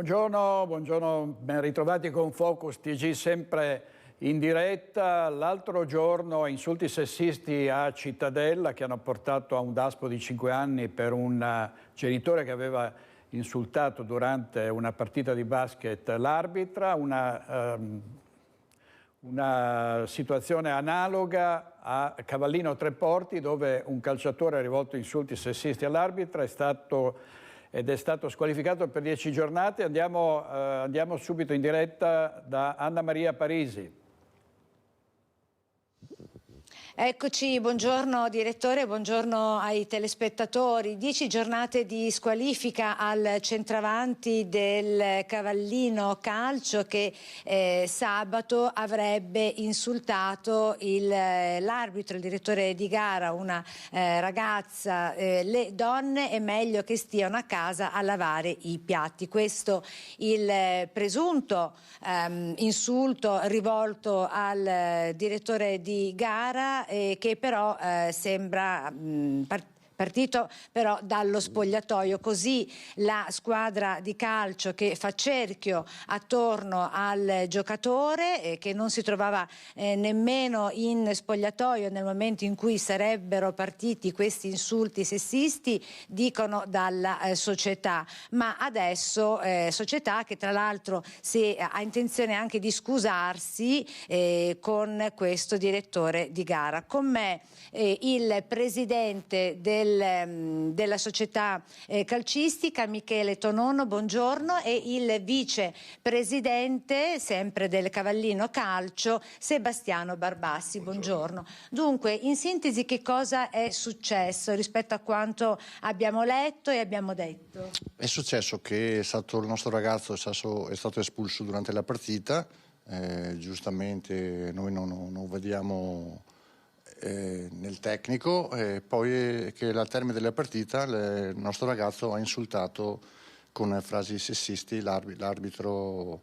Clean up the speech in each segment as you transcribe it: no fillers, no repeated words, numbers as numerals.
buongiorno, ben ritrovati con Focus TG sempre in diretta. L'altro giorno insulti sessisti a Cittadella che hanno portato a un daspo di 5 anni per un genitore che aveva insultato durante una partita di basket l'arbitra, una situazione analoga a Cavallino Treporti dove un calciatore ha rivolto insulti sessisti all'arbitra ed è stato squalificato per 10 giornate. Andiamo subito in diretta da Anna Maria Parisi. Eccoci, buongiorno direttore, buongiorno ai telespettatori. 10 giornate di squalifica al centravanti del Cavallino Calcio che sabato avrebbe insultato l'arbitro, il direttore di gara, una ragazza. Le donne è meglio che stiano a casa a lavare i piatti. Questo il presunto insulto rivolto al direttore di gara, che però sembra partito però dallo spogliatoio. Così la squadra di calcio che fa cerchio attorno al giocatore, che non si trovava nemmeno in spogliatoio nel momento in cui sarebbero partiti questi insulti sessisti, dicono dalla società. Ma adesso società che tra l'altro ha intenzione anche di scusarsi con questo direttore di gara. Con me il presidente della società calcistica Michele Tonon, buongiorno, e il vicepresidente sempre del Cavallino Calcio Sebastiano Barbassi, buongiorno. Dunque, in sintesi, che cosa è successo rispetto a quanto abbiamo letto e abbiamo detto? È successo che il nostro ragazzo è stato espulso durante la partita, giustamente noi non vediamo nel tecnico, poi che al termine della partita il nostro ragazzo ha insultato con frasi sessisti l'arbitro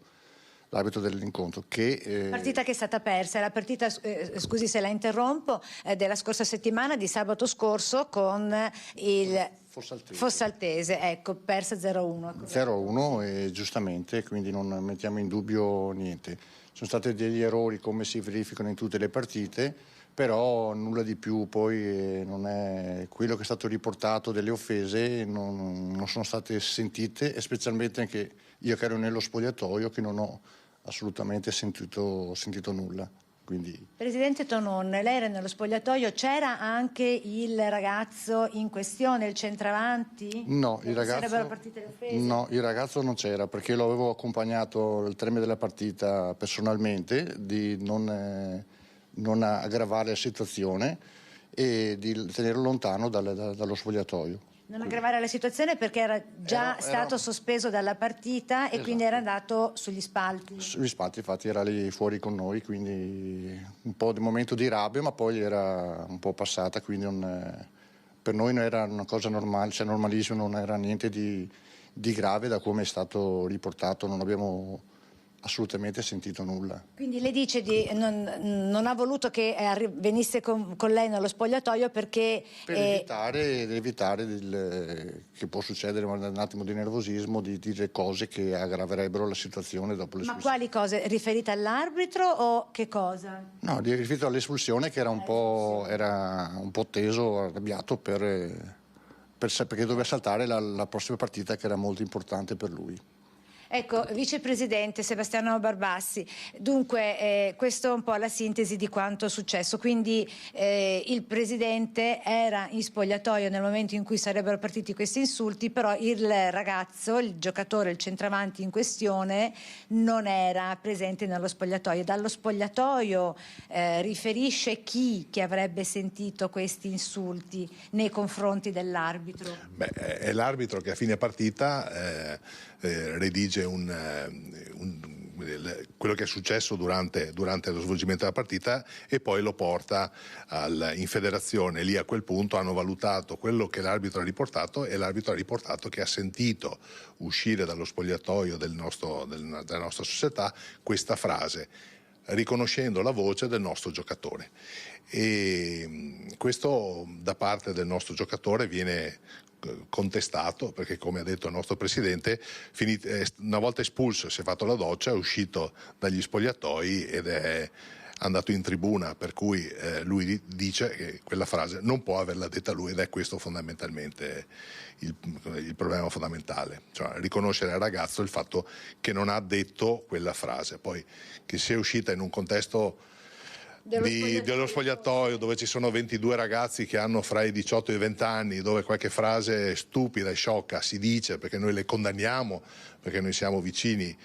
dell'incontro. Partita che è stata persa, è la partita, scusi se la interrompo, della scorsa settimana, di sabato scorso con il Fossaltese, ecco, persa 0-1. 0-1 e giustamente, quindi non mettiamo in dubbio niente. Sono stati degli errori come si verificano in tutte le partite, però nulla di più. Poi non è quello che è stato riportato, delle offese non sono state sentite, e specialmente anche io che ero nello spogliatoio che non ho assolutamente sentito nulla. Quindi... Presidente Tonon, lei era nello spogliatoio, c'era anche il ragazzo in questione, il centravanti? No, il ragazzo non c'era, perché lo avevo accompagnato al termine della partita personalmente, di non aggravare la situazione e di tenerlo lontano dallo spogliatoio. Non aggravare la situazione perché era già stato sospeso dalla partita, e esatto, quindi era andato sugli spalti. Sugli spalti, infatti era lì fuori con noi, quindi un po' di momento di rabbia, ma poi era un po' passata, quindi per noi non era una cosa normale, cioè normalissimo, non era niente di grave da come è stato riportato, non abbiamo assolutamente sentito nulla. Quindi lei dice non ha voluto che venisse con lei nello spogliatoio perché... Per evitare che può succedere un attimo di nervosismo, di dire cose che aggraverebbero la situazione dopo l'espulsione. Ma quali cose? Riferite all'arbitro o che cosa? No, riferito all'espulsione, che era un po' teso, arrabbiato perché doveva saltare la prossima partita, che era molto importante per lui. Ecco, vicepresidente Sebastiano Barbassi, dunque questa è un po' la sintesi di quanto è successo. Quindi il presidente era in spogliatoio nel momento in cui sarebbero partiti questi insulti, però il ragazzo, il giocatore, il centravanti in questione non era presente nello spogliatoio. Dallo spogliatoio riferisce chi che avrebbe sentito questi insulti nei confronti dell'arbitro? Beh, è l'arbitro che a fine partita redige quello che è successo durante lo svolgimento della partita e poi lo porta in federazione. Lì a quel punto hanno valutato quello che l'arbitro ha riportato, e l'arbitro ha riportato che ha sentito uscire dallo spogliatoio della nostra società questa frase: riconoscendo la voce del nostro giocatore. E questo da parte del nostro giocatore viene contestato, perché come ha detto il nostro presidente, una volta espulso si è fatto la doccia, è uscito dagli spogliatoi ed è andato in tribuna, per cui lui dice che quella frase non può averla detta lui, ed è questo fondamentalmente il problema fondamentale, cioè riconoscere al ragazzo il fatto che non ha detto quella frase. Poi che sia uscita in un contesto dello spogliatoio dove ci sono 22 ragazzi che hanno fra i 18 e i 20 anni, dove qualche frase stupida e sciocca si dice perché noi le condanniamo, perché noi siamo vicini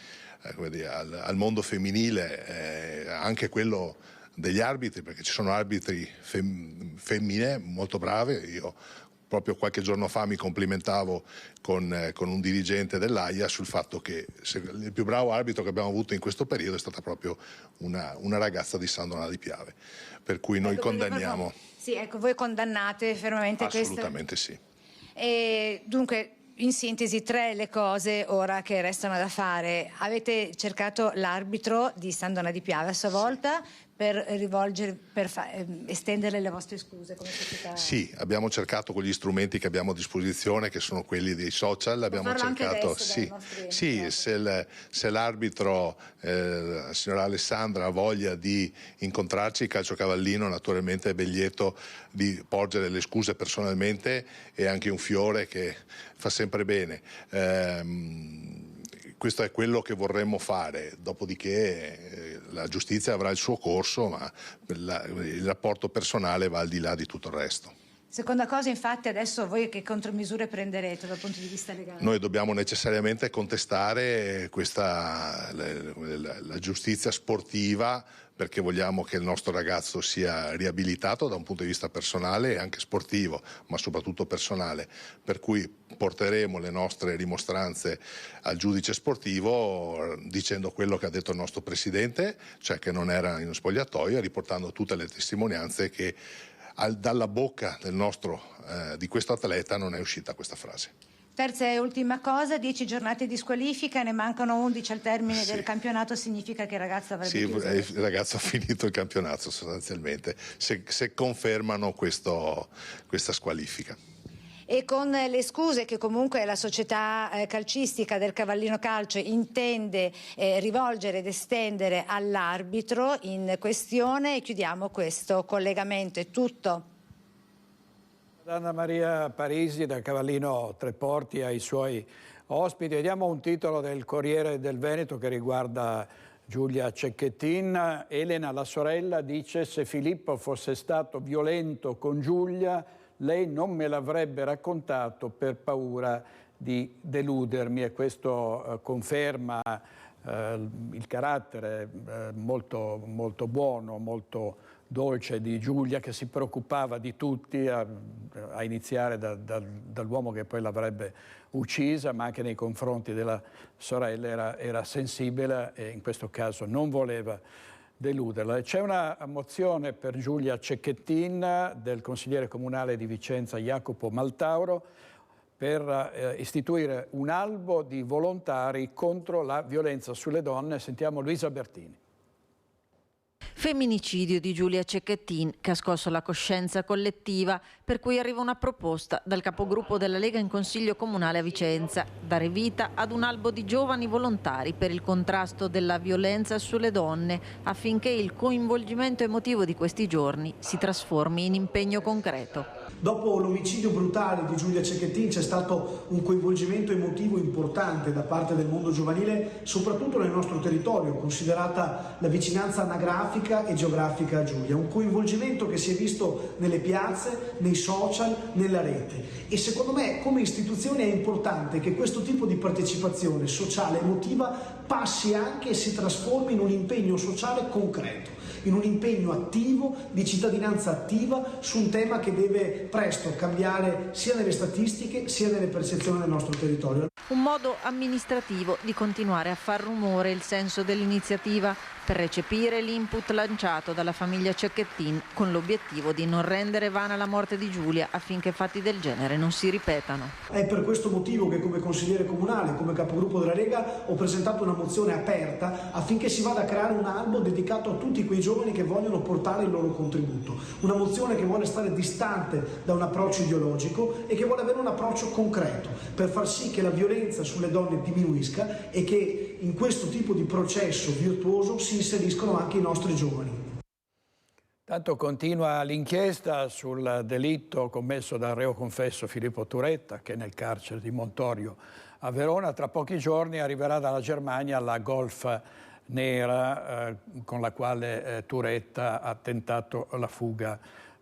al mondo femminile, anche quello degli arbitri, perché ci sono arbitri femmine molto brave. Io proprio qualche giorno fa mi complimentavo con un dirigente dell'AIA sul fatto che il più bravo arbitro che abbiamo avuto in questo periodo è stata proprio una ragazza di San Donà di Piave, per cui noi condanniamo. Sì, ecco, voi condannate fermamente questo? Assolutamente sì. E dunque, in sintesi, 3 le cose ora che restano da fare. Avete cercato l'arbitro di San Donà di Piave a sua volta per estendere le vostre scuse come società? Sì, abbiamo cercato con gli strumenti che abbiamo a disposizione, che sono quelli dei social. Abbiamo cercato, se l'arbitro, signora Alessandra, ha voglia di incontrarci, Calcio Cavallino naturalmente è ben lieto di porgere le scuse personalmente, e anche un fiore che fa sempre bene. Questo è quello che vorremmo fare, dopodiché la giustizia avrà il suo corso, ma il rapporto personale va al di là di tutto il resto. Seconda cosa, infatti, adesso voi che contromisure prenderete dal punto di vista legale? Noi dobbiamo necessariamente contestare la giustizia sportiva, perché vogliamo che il nostro ragazzo sia riabilitato da un punto di vista personale e anche sportivo, ma soprattutto personale, per cui porteremo le nostre rimostranze al giudice sportivo dicendo quello che ha detto il nostro presidente, cioè che non era in spogliatoio, riportando tutte le testimonianze che dalla bocca di questo atleta non è uscita questa frase. Terza e ultima cosa, 10 giornate di squalifica, ne mancano 11 al termine del campionato, significa che il ragazzo avrebbe chiuso? Il ragazzo ha finito il campionato sostanzialmente, se confermano questa squalifica. E con le scuse che comunque la società calcistica del Cavallino Calcio intende rivolgere ed estendere all'arbitro in questione, chiudiamo questo collegamento. È tutto. Anna Maria Parisi da Cavallino Treporti ai suoi ospiti. Vediamo un titolo del Corriere del Veneto che riguarda Giulia Cecchettin. Elena, la sorella, dice: se Filippo fosse stato violento con Giulia, lei non me l'avrebbe raccontato per paura di deludermi, e questo conferma il carattere molto, molto buono, molto dolce di Giulia, che si preoccupava di tutti, a iniziare dall'uomo che poi l'avrebbe uccisa, ma anche nei confronti della sorella era sensibile e in questo caso non voleva deluderla. C'è una mozione per Giulia Cecchettin del consigliere comunale di Vicenza Jacopo Maltauro per istituire un albo di volontari contro la violenza sulle donne. Sentiamo Luisa Bertini. Femminicidio di Giulia Cecchettin che ha scosso la coscienza collettiva, per cui arriva una proposta dal capogruppo della Lega in Consiglio Comunale a Vicenza: dare vita ad un albo di giovani volontari per il contrasto della violenza sulle donne, affinché il coinvolgimento emotivo di questi giorni si trasformi in impegno concreto. Dopo l'omicidio brutale di Giulia Cecchettin c'è stato un coinvolgimento emotivo importante da parte del mondo giovanile, soprattutto nel nostro territorio, considerata la vicinanza anagrafica e geografica a Giulia. Un coinvolgimento che si è visto nelle piazze, nei social, nella rete. E secondo me come istituzione è importante che questo tipo di partecipazione sociale e emotiva passi anche e si trasformi in un impegno sociale concreto, in un impegno attivo, di cittadinanza attiva, su un tema che deve presto cambiare sia nelle statistiche sia nelle percezioni del nostro territorio. Un modo amministrativo di continuare a far rumore il senso dell'iniziativa, per recepire l'input lanciato dalla famiglia Cecchettin, con l'obiettivo di non rendere vana la morte di Giulia, affinché fatti del genere non si ripetano. È per questo motivo che come consigliere comunale, come capogruppo della Lega, ho presentato una mozione aperta affinché si vada a creare un albo dedicato a tutti quei giovani che vogliono portare il loro contributo. Una mozione che vuole stare distante da un approccio ideologico e che vuole avere un approccio concreto per far sì che la violenza sulle donne diminuisca e che in questo tipo di processo virtuoso si inseriscono anche i nostri giovani. Tanto continua l'inchiesta sul delitto commesso dal reo confesso Filippo Turetta, che è nel carcere di Montorio a Verona. Tra pochi giorni arriverà dalla Germania la Golf nera con la quale Turetta ha tentato la fuga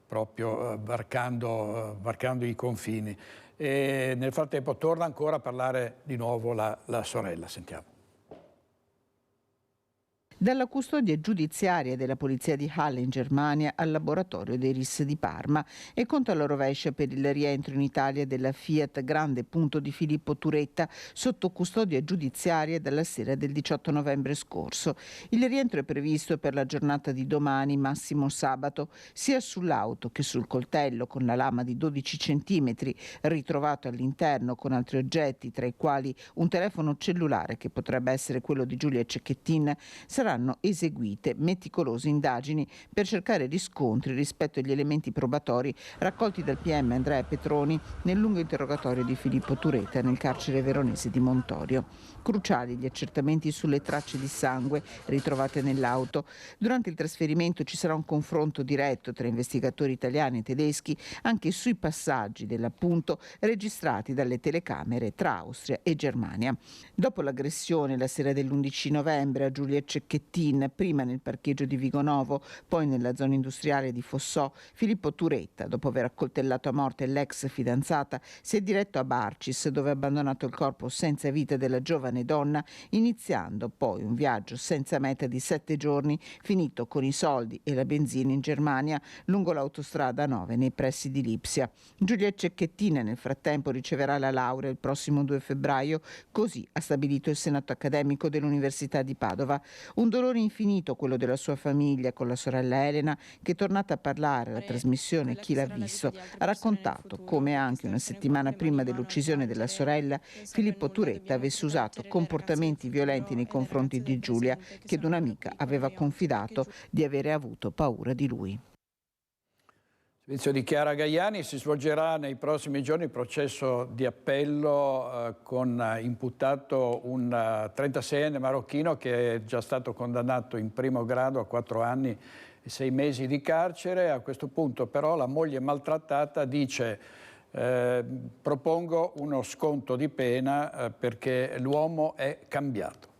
proprio varcando i confini. E nel frattempo torna ancora a parlare di nuovo la sorella. Sentiamo. Dalla custodia giudiziaria della polizia di Halle in Germania al laboratorio dei RIS di Parma e conto alla rovescia per il rientro in Italia della Fiat Grande Punto di Filippo Turetta sotto custodia giudiziaria dalla sera del 18 novembre scorso. Il rientro è previsto per la giornata di domani, massimo sabato, sia sull'auto che sul coltello con la lama di 12 centimetri ritrovato all'interno con altri oggetti, tra i quali un telefono cellulare che potrebbe essere quello di Giulia Cecchettin. Saranno eseguite meticolose indagini per cercare riscontri rispetto agli elementi probatori raccolti dal PM Andrea Petroni nel lungo interrogatorio di Filippo Turetta nel carcere veronese di Montorio. Cruciali gli accertamenti sulle tracce di sangue ritrovate nell'auto. Durante il trasferimento ci sarà un confronto diretto tra investigatori italiani e tedeschi anche sui passaggi dell'appunto registrati dalle telecamere tra Austria e Germania. Dopo l'aggressione la sera dell'11 novembre a Giulia Cecchettin, prima nel parcheggio di Vigonovo, poi nella zona industriale di Fossò, Filippo Turetta, dopo aver accoltellato a morte l'ex fidanzata, si è diretto a Barcis, dove ha abbandonato il corpo senza vita della giovane donna, iniziando poi un viaggio senza meta di 7 giorni, finito con i soldi e la benzina in Germania, lungo l'autostrada 9 nei pressi di Lipsia. Giulia Cecchettin nel frattempo riceverà la laurea il prossimo 2 febbraio, così ha stabilito il Senato accademico dell'Università di Padova. Un dolore infinito quello della sua famiglia con la sorella Elena, che è tornata a parlare alla trasmissione Chi l'ha visto, ha raccontato come anche una settimana prima dell'uccisione della sorella Filippo Turetta avesse usato comportamenti violenti nei confronti di Giulia, che ad un'amica aveva confidato di avere avuto paura di lui. Il servizio di Chiara Gaiani. Si svolgerà nei prossimi giorni il processo di appello con imputato un 36enne marocchino che è già stato condannato in primo grado a 4 anni e 6 mesi di carcere. A questo punto però la moglie maltrattata dice propongo uno sconto di pena perché l'uomo è cambiato.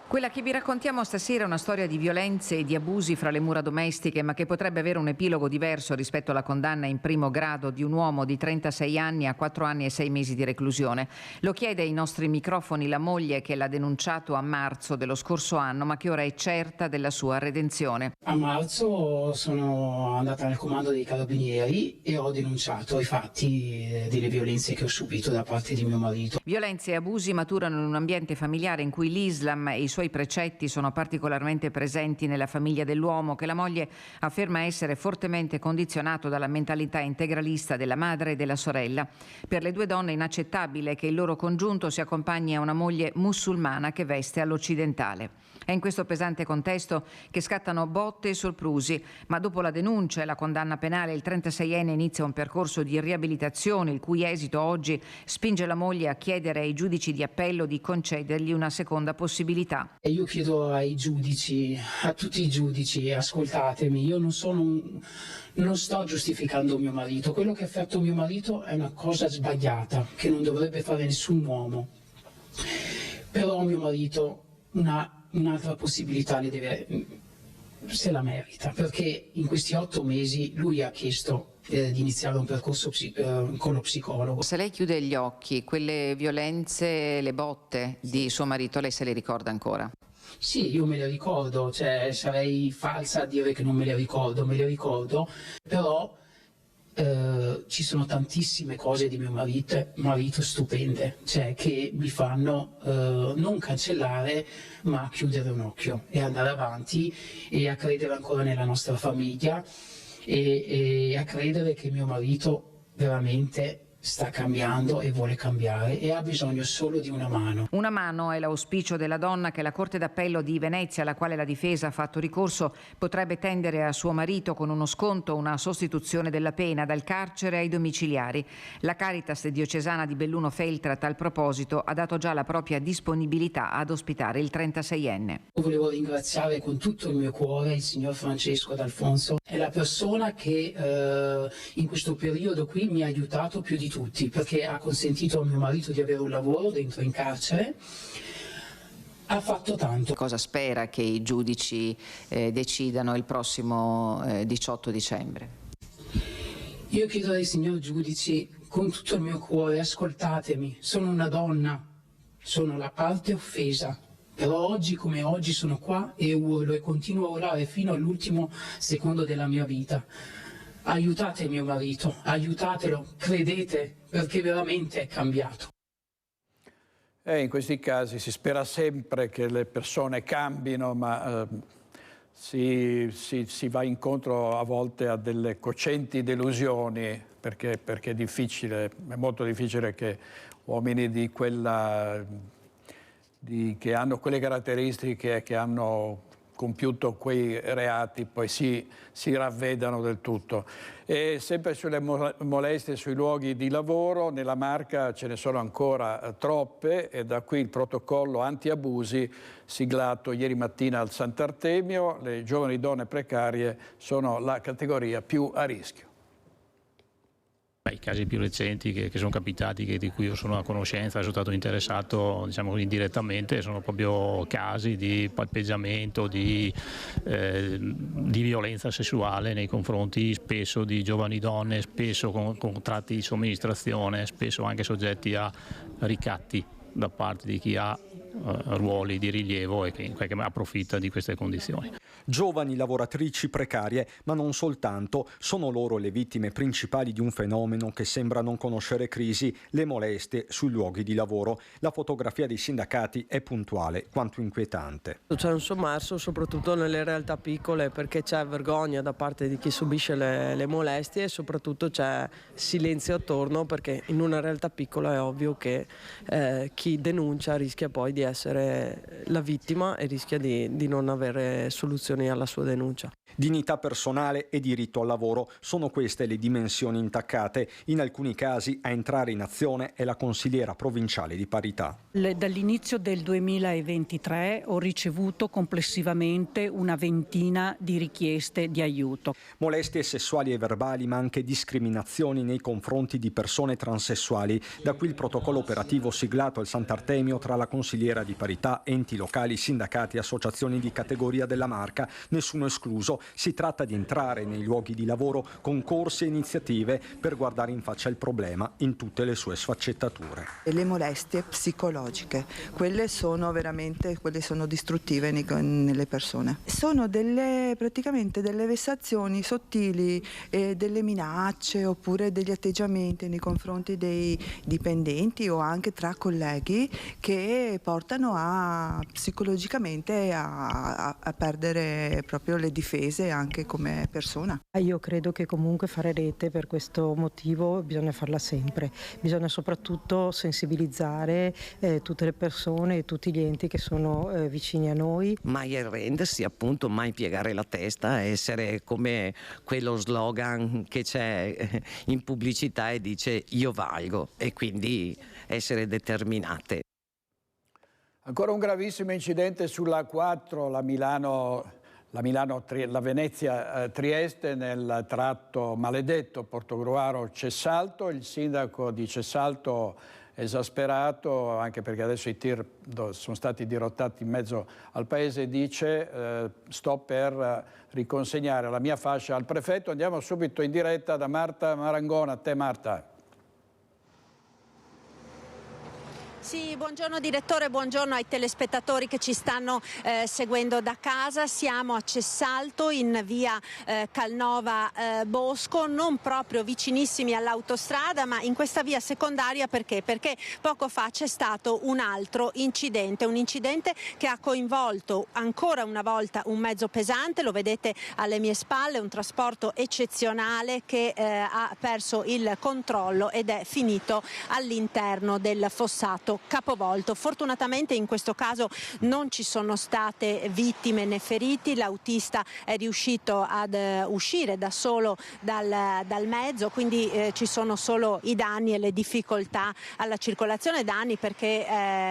Quella che vi raccontiamo stasera è una storia di violenze e di abusi fra le mura domestiche, ma che potrebbe avere un epilogo diverso rispetto alla condanna in primo grado di un uomo di 36 anni a 4 anni e 6 mesi di reclusione. Lo chiede ai nostri microfoni la moglie che l'ha denunciato a marzo dello scorso anno, ma che ora è certa della sua redenzione. A marzo sono andata nel comando dei carabinieri e ho denunciato i fatti delle violenze che ho subito da parte di mio marito. Violenze e abusi maturano in un ambiente familiare in cui l'Islam e i suoi precetti sono particolarmente presenti nella famiglia dell'uomo, che la moglie afferma essere fortemente condizionato dalla mentalità integralista della madre e della sorella. Per le due donne è inaccettabile che il loro congiunto si accompagni a una moglie musulmana che veste all'occidentale. È in questo pesante contesto che scattano botte e soprusi, ma dopo la denuncia e la condanna penale il 36enne inizia un percorso di riabilitazione il cui esito oggi spinge la moglie a chiedere ai giudici di appello di concedergli una seconda possibilità. E io chiedo ai giudici, a tutti i giudici, ascoltatemi, io non sto giustificando mio marito, quello che ha fatto mio marito è una cosa sbagliata, che non dovrebbe fare nessun uomo, però mio marito un'altra possibilità se la merita, perché in questi 8 mesi lui ha chiesto di iniziare un percorso con lo psicologo. Se lei chiude gli occhi, quelle violenze, le botte di suo marito, lei se le ricorda ancora? Sì, io me le ricordo, cioè sarei falsa a dire che non me le ricordo, però ci sono tantissime cose di mio marito stupende, cioè che mi fanno non cancellare ma chiudere un occhio e andare avanti e a credere ancora nella nostra famiglia e a credere che mio marito veramente sta cambiando e vuole cambiare e ha bisogno solo di una mano. Una mano è l'auspicio della donna che la Corte d'Appello di Venezia, alla quale la difesa ha fatto ricorso, potrebbe tendere a suo marito con uno sconto, una sostituzione della pena dal carcere ai domiciliari. La Caritas diocesana di Belluno Feltre a tal proposito ha dato già la propria disponibilità ad ospitare il 36enne. Volevo ringraziare con tutto il mio cuore il signor Francesco D'Alfonso, è la persona che in questo periodo qui mi ha aiutato più di tutti, perché ha consentito a mio marito di avere un lavoro dentro in carcere, ha fatto tanto. Cosa spera che i giudici decidano il prossimo 18 dicembre? Io chiedo ai signori giudici con tutto il mio cuore, ascoltatemi, sono una donna, sono la parte offesa, però oggi come oggi sono qua e urlo e continuo a urlare fino all'ultimo secondo della mia vita. Aiutate mio marito, aiutatelo, credete, perché veramente è cambiato. In questi casi si spera sempre che le persone cambino, ma si va incontro a volte a delle cocenti delusioni, perché è difficile, è molto difficile che uomini di che hanno quelle caratteristiche, che hanno compiuto quei reati, poi si ravvedano del tutto. E sempre sulle molestie sui luoghi di lavoro, nella Marca ce ne sono ancora troppe, e da qui il protocollo anti-abusi siglato ieri mattina al Sant'Artemio. Le giovani donne precarie sono la categoria più a rischio. I casi più recenti che sono capitati, di cui io sono a conoscenza, sono stato interessato, diciamo così, indirettamente, sono proprio casi di palpeggiamento, di violenza sessuale nei confronti spesso di giovani donne, spesso con contratti di somministrazione, spesso anche soggetti a ricatti da parte di chi ha ruoli di rilievo e che in qualche modo approfitta di queste condizioni. Giovani lavoratrici precarie, ma non soltanto, sono loro le vittime principali di un fenomeno che sembra non conoscere crisi, le molestie sui luoghi di lavoro. La fotografia dei sindacati è puntuale quanto inquietante. C'è un sommerso soprattutto nelle realtà piccole, perché c'è vergogna da parte di chi subisce le molestie e soprattutto c'è silenzio attorno, perché in una realtà piccola è ovvio che chi denuncia rischia poi di essere la vittima e rischia di non avere soluzioni alla sua denuncia. Dignità personale e diritto al lavoro sono queste le dimensioni intaccate. In alcuni casi a entrare in azione è la consigliera provinciale di parità. Dall'inizio del 2023 ho ricevuto complessivamente una ventina di richieste di aiuto. Molestie sessuali e verbali, ma anche discriminazioni nei confronti di persone transessuali. Da qui il protocollo operativo siglato al Sant'Artemio tra la consigliera di parità, enti locali, sindacati, associazioni di categoria della Marca, nessuno escluso. Si tratta di entrare nei luoghi di lavoro con corsi e iniziative per guardare in faccia il problema in tutte le sue sfaccettature. Le molestie psicologiche, quelle sono distruttive nelle persone. Sono praticamente delle vessazioni sottili, delle minacce oppure degli atteggiamenti nei confronti dei dipendenti o anche tra colleghi che portano psicologicamente a perdere proprio le difese anche come persona. Io credo che comunque fare rete per questo motivo bisogna farla sempre, bisogna soprattutto sensibilizzare tutte le persone e tutti gli enti che sono vicini a noi. Mai arrendersi, appunto, mai piegare la testa, essere come quello slogan che c'è in pubblicità e dice io valgo, e quindi essere determinate. Ancora un gravissimo incidente sulla A4, la Venezia-Trieste, nel tratto maledetto Portogruaro-Cessalto. Il sindaco di Cessalto esasperato, anche perché adesso i tir sono stati dirottati in mezzo al paese, dice sto per riconsegnare la mia fascia al prefetto. Andiamo subito in diretta da Marta Marangona. A te Marta. Sì, buongiorno direttore, buongiorno ai telespettatori che ci stanno seguendo da casa. Siamo a Cessalto in via Calnova Bosco, non proprio vicinissimi all'autostrada, ma in questa via secondaria perché? Perché poco fa c'è stato un altro incidente, un incidente che ha coinvolto ancora una volta un mezzo pesante, lo vedete alle mie spalle, un trasporto eccezionale che ha perso il controllo ed è finito all'interno del fossato capovolto. Fortunatamente in questo caso non ci sono state vittime né feriti, l'autista è riuscito ad uscire da solo dal mezzo, quindi ci sono solo i danni e le difficoltà alla circolazione, danni perché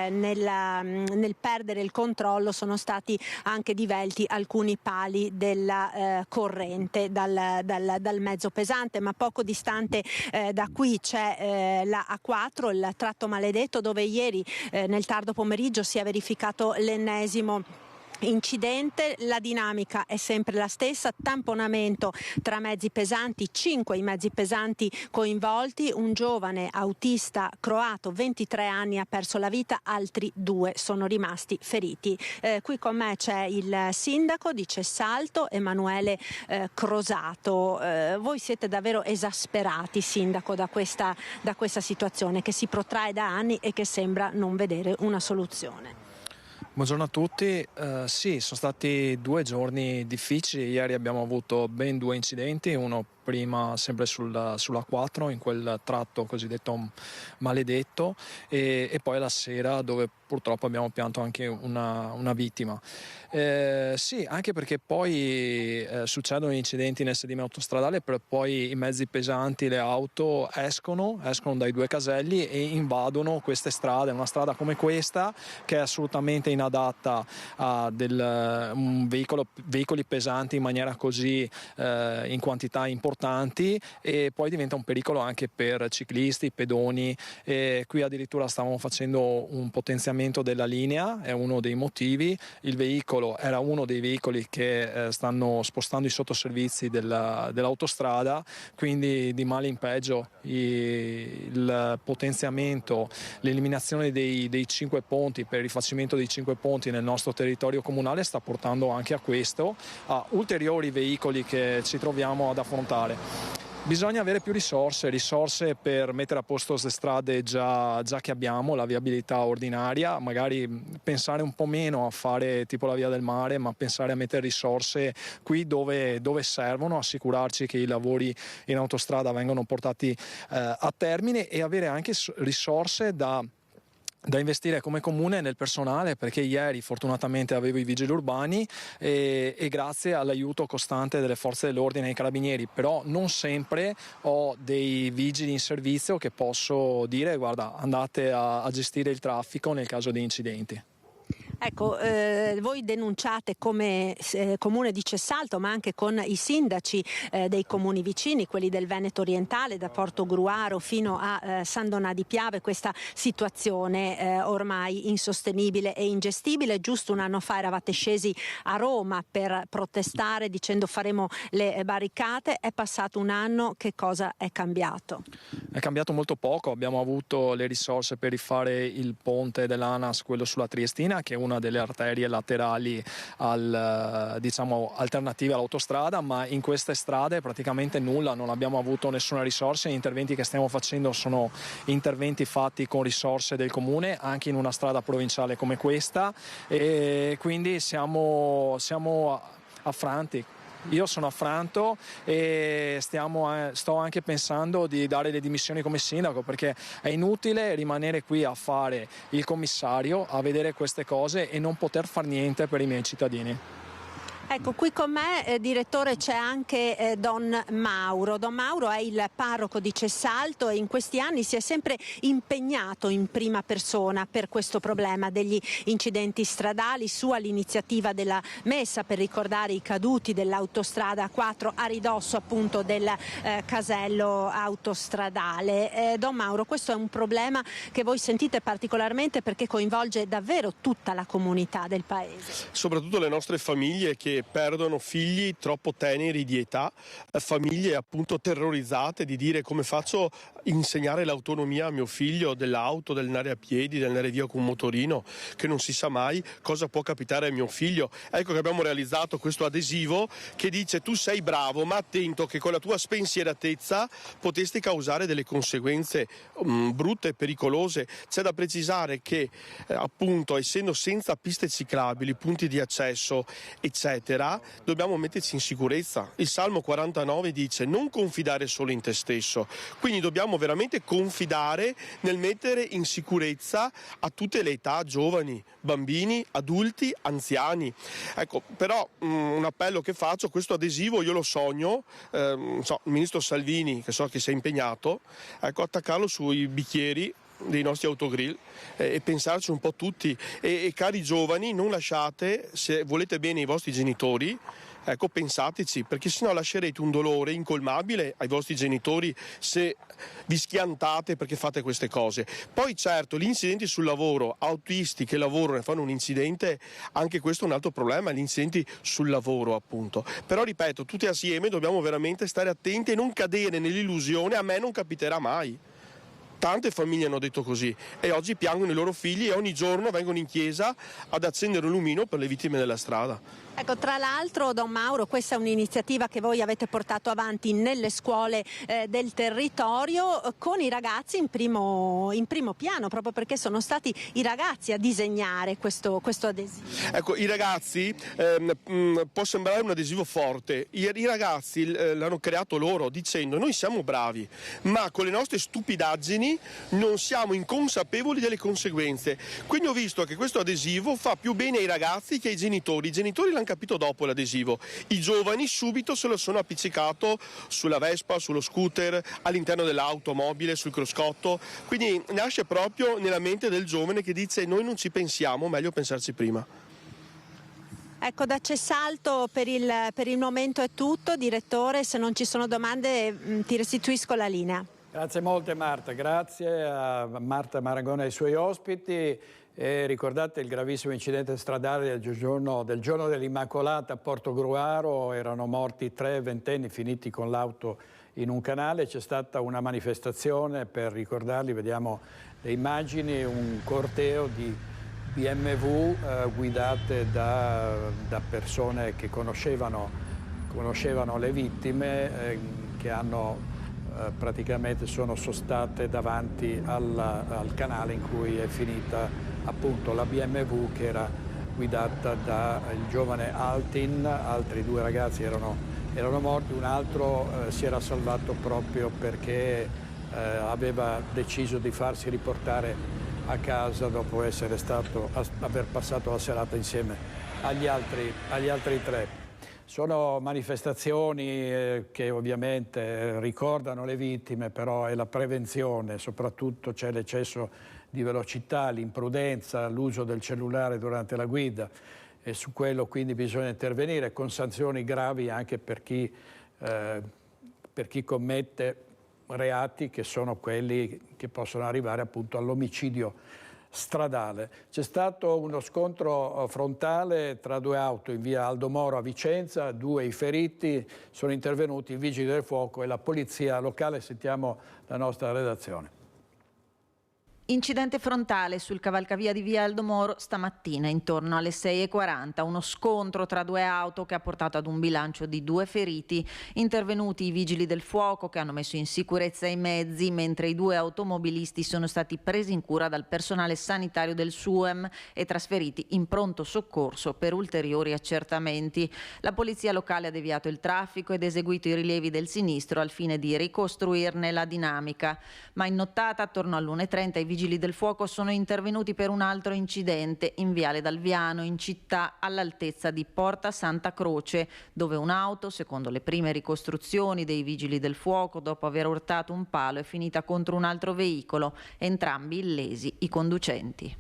nel perdere il controllo sono stati anche divelti alcuni pali della corrente dal mezzo pesante, ma poco distante da qui c'è la A4, il tratto maledetto, dove ieri nel tardo pomeriggio si è verificato l'ennesimo incidente. La dinamica è sempre la stessa, tamponamento tra mezzi pesanti, 5 i mezzi pesanti coinvolti, un giovane autista croato 23 anni ha perso la vita, altri 2 sono rimasti feriti. Qui con me c'è il sindaco di Cessalto, Emanuele Crosato. Voi siete davvero esasperati, sindaco, da questa situazione che si protrae da anni e che sembra non vedere una soluzione. Buongiorno a tutti, sì, sono stati 2 giorni difficili. Ieri abbiamo avuto ben 2 incidenti, uno prima sempre sulla 4 in quel tratto cosiddetto maledetto e poi la sera dove purtroppo abbiamo pianto anche una vittima. Sì, anche perché poi succedono incidenti nel sedime autostradale, per poi i mezzi pesanti, le auto escono dai 2 caselli e invadono queste strade, una strada come questa che è assolutamente inadatta a veicoli pesanti in maniera così in quantità importanti, e poi diventa un pericolo anche per ciclisti, pedoni. Qui addirittura stavamo facendo un potenziamento della linea, è uno dei motivi. Il veicolo era uno dei veicoli che stanno spostando i sottoservizi dell'autostrada, quindi di male in peggio il potenziamento, l'eliminazione dei 5 ponti per il rifacimento dei 5 ponti nel nostro territorio comunale sta portando anche a questo, a ulteriori veicoli che ci troviamo ad affrontare. Bisogna avere più risorse per mettere a posto queste strade già che abbiamo, la viabilità ordinaria, magari pensare un po' meno a fare tipo la via del mare, ma pensare a mettere risorse qui dove servono, assicurarci che i lavori in autostrada vengono portati a termine e avere anche risorse da investire come comune nel personale, perché ieri fortunatamente avevo i vigili urbani e grazie all'aiuto costante delle forze dell'ordine e dei carabinieri, però non sempre ho dei vigili in servizio che posso dire guarda, andate a gestire il traffico nel caso di incidenti. Ecco, voi denunciate come comune di Cessalto, ma anche con i sindaci dei comuni vicini, quelli del Veneto orientale, da Porto Gruaro fino a San Donà di Piave, questa situazione ormai insostenibile e ingestibile. Giusto un anno fa eravate scesi a Roma per protestare dicendo faremo le barricate, è passato un anno, che cosa è cambiato? È cambiato molto poco, abbiamo avuto le risorse per rifare il ponte dell'ANAS, quello sulla Triestina, che è una delle arterie laterali alternative all'autostrada, ma in queste strade praticamente nulla, non abbiamo avuto nessuna risorsa. Gli interventi che stiamo facendo sono interventi fatti con risorse del comune, anche in una strada provinciale come questa, e quindi siamo affranti. Io sono affranto e sto anche pensando di dare le dimissioni come sindaco, perché è inutile rimanere qui a fare il commissario, a vedere queste cose e non poter far niente per i miei cittadini. Ecco, qui con me, direttore, c'è anche Don Mauro. Don Mauro è il parroco di Cessalto e in questi anni si è sempre impegnato in prima persona per questo problema degli incidenti stradali. Sua l'iniziativa della messa per ricordare i caduti dell'autostrada 4 a ridosso appunto del casello autostradale. Don Mauro, questo è un problema che voi sentite particolarmente perché coinvolge davvero tutta la comunità del paese. Soprattutto le nostre famiglie che perdono figli troppo teneri di età, famiglie appunto terrorizzate di dire come faccio insegnare l'autonomia a mio figlio dell'auto, dell'andare a piedi, dell'andare via con un motorino, che non si sa mai cosa può capitare a mio figlio. Ecco che abbiamo realizzato questo adesivo che dice: tu sei bravo, ma attento che con la tua spensieratezza potresti causare delle conseguenze brutte e pericolose. C'è da precisare che appunto, essendo senza piste ciclabili, punti di accesso eccetera, dobbiamo metterci in sicurezza. Il Salmo 49 dice: non confidare solo in te stesso, quindi dobbiamo veramente confidare nel mettere in sicurezza a tutte le età, giovani, bambini, adulti, anziani. Ecco, però un appello che faccio: questo adesivo io lo sogno, il ministro Salvini, che so che si è impegnato, ecco, attaccarlo sui bicchieri dei nostri autogrill e pensarci un po' tutti. E cari giovani, non lasciate, se volete bene i vostri genitori, ecco, pensateci, perché sennò lascerete un dolore incolmabile ai vostri genitori se vi schiantate perché fate queste cose. Poi certo, gli incidenti sul lavoro, autisti che lavorano e fanno un incidente, anche questo è un altro problema, gli incidenti sul lavoro appunto. Però ripeto, tutti assieme dobbiamo veramente stare attenti e non cadere nell'illusione: a me non capiterà mai. Tante famiglie hanno detto così e oggi piangono i loro figli e ogni giorno vengono in chiesa ad accendere un lumino per le vittime della strada. Ecco, tra l'altro, Don Mauro, questa è un'iniziativa che voi avete portato avanti nelle scuole del territorio con i ragazzi in primo piano, proprio perché sono stati i ragazzi a disegnare questo adesivo. Ecco, i ragazzi, può sembrare un adesivo forte, i ragazzi l'hanno creato loro dicendo: noi siamo bravi, ma con le nostre stupidaggini non siamo inconsapevoli delle conseguenze. Quindi ho visto che questo adesivo fa più bene ai ragazzi che ai genitori. I genitori l'hanno capito dopo l'adesivo, i giovani subito se lo sono appiccicato sulla Vespa, sullo scooter, all'interno dell'automobile, sul cruscotto. Quindi nasce proprio nella mente del giovane che dice: noi non ci pensiamo, meglio pensarci prima. Ecco, da Cessalto per il momento è tutto. Direttore, se non ci sono domande ti restituisco la linea. Grazie molte Marta, grazie a Marta Marangoni e ai suoi ospiti. E ricordate il gravissimo incidente stradale del giorno dell'Immacolata a Portogruaro, erano morti 3 ventenni finiti con l'auto in un canale. C'è stata una manifestazione per ricordarli, vediamo le immagini, un corteo di BMW guidate da persone che conoscevano le vittime, che hanno praticamente sono sostate davanti al canale in cui è finita appunto la BMW, che era guidata dal giovane Altin. Altri 2 ragazzi erano morti, un altro si era salvato proprio perché aveva deciso di farsi riportare a casa dopo aver passato la serata insieme agli altri 3. Sono manifestazioni che ovviamente ricordano le vittime, però è la prevenzione, soprattutto c'è l'eccesso di velocità, l'imprudenza, l'uso del cellulare durante la guida, e su quello quindi bisogna intervenire con sanzioni gravi anche per chi commette reati che sono quelli che possono arrivare appunto all'omicidio stradale. C'è stato uno scontro frontale tra 2 auto in via Aldo Moro a Vicenza, 2 i feriti, sono intervenuti i vigili del fuoco e la polizia locale. Sentiamo la nostra redazione. Incidente frontale sul cavalcavia di via Aldo Moro stamattina intorno alle 6:40, uno scontro tra 2 auto che ha portato ad un bilancio di 2 feriti. Intervenuti i vigili del fuoco che hanno messo in sicurezza i mezzi, mentre i 2 automobilisti sono stati presi in cura dal personale sanitario del SUEM e trasferiti in pronto soccorso per ulteriori accertamenti. La polizia locale ha deviato il traffico ed eseguito i rilievi del sinistro al fine di ricostruirne la dinamica, ma in nottata attorno all'1:30 i vigili del fuoco sono intervenuti per un altro incidente in viale Dalviano, in città, all'altezza di Porta Santa Croce, dove un'auto, secondo le prime ricostruzioni dei vigili del fuoco, dopo aver urtato un palo è finita contro un altro veicolo, entrambi illesi i conducenti.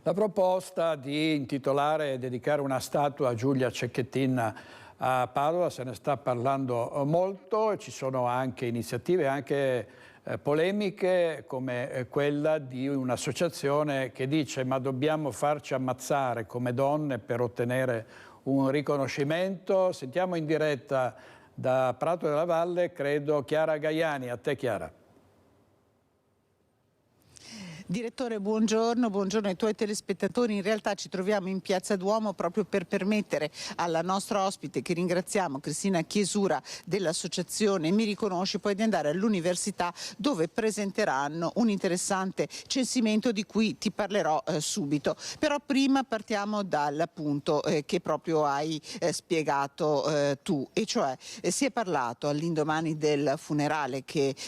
La proposta di intitolare e dedicare una statua a Giulia Cecchettin a Padova, se ne sta parlando molto, ci sono anche iniziative, anche polemiche come quella di un'associazione che dice: ma dobbiamo farci ammazzare come donne per ottenere un riconoscimento? Sentiamo in diretta da Prato della Valle, credo, Chiara Gaiani. A te Chiara. Direttore, buongiorno ai tuoi telespettatori. In realtà ci troviamo in Piazza Duomo proprio per permettere alla nostra ospite, che ringraziamo, Cristina Chiesura dell'associazione Mi Riconosci, poi di andare all'università dove presenteranno un interessante censimento di cui ti parlerò subito. Però prima partiamo dal punto che proprio hai spiegato tu, e cioè si è parlato all'indomani del funerale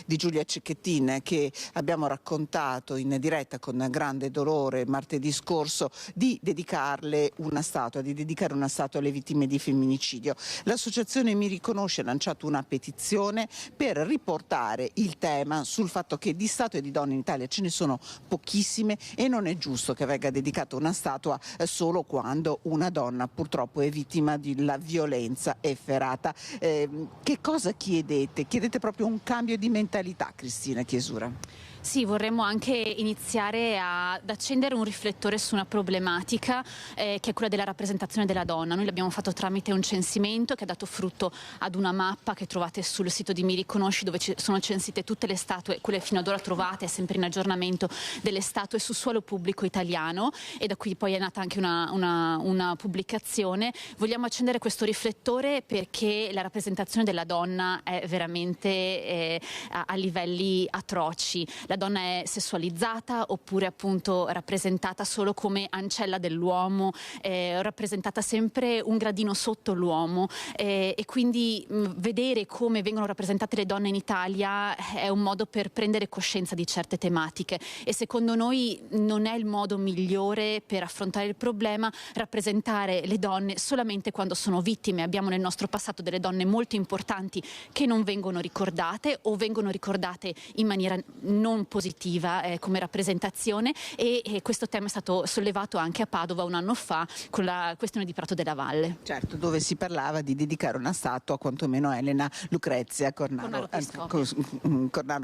di Giulia Cecchettin, che abbiamo raccontato in diretta con grande dolore martedì scorso, di dedicare una statua alle vittime di femminicidio. L'associazione Mi Riconosce ha lanciato una petizione per riportare il tema sul fatto che di statue di donne in Italia ce ne sono pochissime e non è giusto che venga dedicata una statua solo quando una donna purtroppo è vittima di violenza efferata. Che cosa chiedete? Chiedete proprio un cambio di mentalità, Cristina Chiesura? Sì, vorremmo anche iniziare ad accendere un riflettore su una problematica che è quella della rappresentazione della donna. Noi l'abbiamo fatto tramite un censimento che ha dato frutto ad una mappa che trovate sul sito di Mi Riconosci, dove sono censite tutte le statue, quelle fino ad ora trovate, sempre in aggiornamento, delle statue su suolo pubblico italiano, e da qui poi è nata anche una pubblicazione. Vogliamo accendere questo riflettore perché la rappresentazione della donna è veramente a livelli atroci. La donna è sessualizzata oppure appunto rappresentata solo come ancella dell'uomo, rappresentata sempre un gradino sotto l'uomo, e quindi vedere come vengono rappresentate le donne in Italia è un modo per prendere coscienza di certe tematiche, e secondo noi non è il modo migliore per affrontare il problema rappresentare le donne solamente quando sono vittime. Abbiamo nel nostro passato delle donne molto importanti che non vengono ricordate o vengono ricordate in maniera non positiva come rappresentazione, e questo tema è stato sollevato anche a Padova un anno fa con la questione di Prato della Valle. Certo, dove si parlava di dedicare una statua quantomeno a Elena Lucrezia Cornaro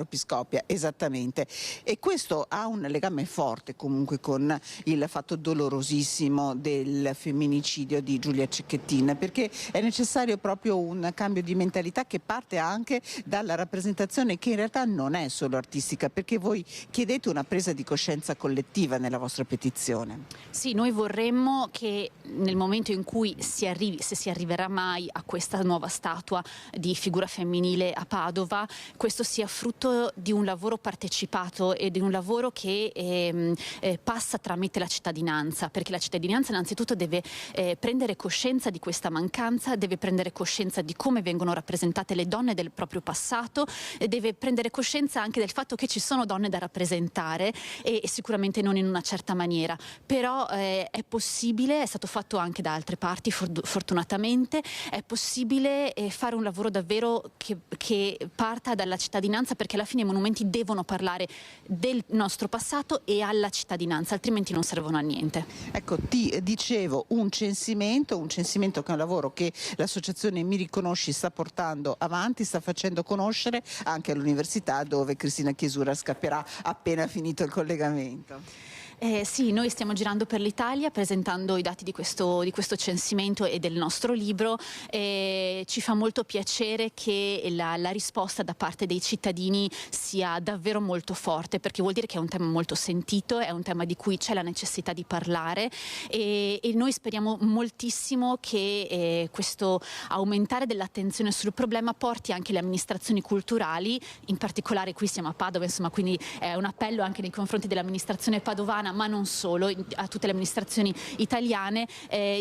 Piscopia, esattamente. E questo ha un legame forte comunque con il fatto dolorosissimo del femminicidio di Giulia Cecchettin, perché è necessario proprio un cambio di mentalità che parte anche dalla rappresentazione, che in realtà non è solo artistica, perché voi chiedete una presa di coscienza collettiva nella vostra petizione. Sì, noi vorremmo che nel momento in cui si arrivi, se si arriverà mai a questa nuova statua di figura femminile a Padova, questo sia frutto di un lavoro partecipato e di un lavoro che passa tramite la cittadinanza, perché la cittadinanza innanzitutto deve prendere coscienza di questa mancanza, deve prendere coscienza di come vengono rappresentate le donne del proprio passato, e deve prendere coscienza anche del fatto che ci sono donne da rappresentare, e sicuramente non in una certa maniera, però è possibile, è stato fatto anche da altre parti fortunatamente, è possibile fare un lavoro davvero che parta dalla cittadinanza, perché alla fine i monumenti devono parlare del nostro passato e alla cittadinanza, altrimenti non servono a niente. Ecco, ti dicevo un censimento che è un lavoro che l'associazione Mi Riconosci sta portando avanti, sta facendo conoscere anche all'università, dove Cristina Chiesura scapperà appena finito il collegamento. Sì, noi stiamo girando per l'Italia presentando i dati di questo censimento e del nostro libro. Ci fa molto piacere che la risposta da parte dei cittadini sia davvero molto forte, perché vuol dire che è un tema molto sentito, è un tema di cui c'è la necessità di parlare, e noi speriamo moltissimo che questo aumentare dell'attenzione sul problema porti anche le amministrazioni culturali, in particolare qui siamo a Padova, insomma, quindi è un appello anche nei confronti dell'amministrazione padovana, ma non solo, a tutte le amministrazioni italiane,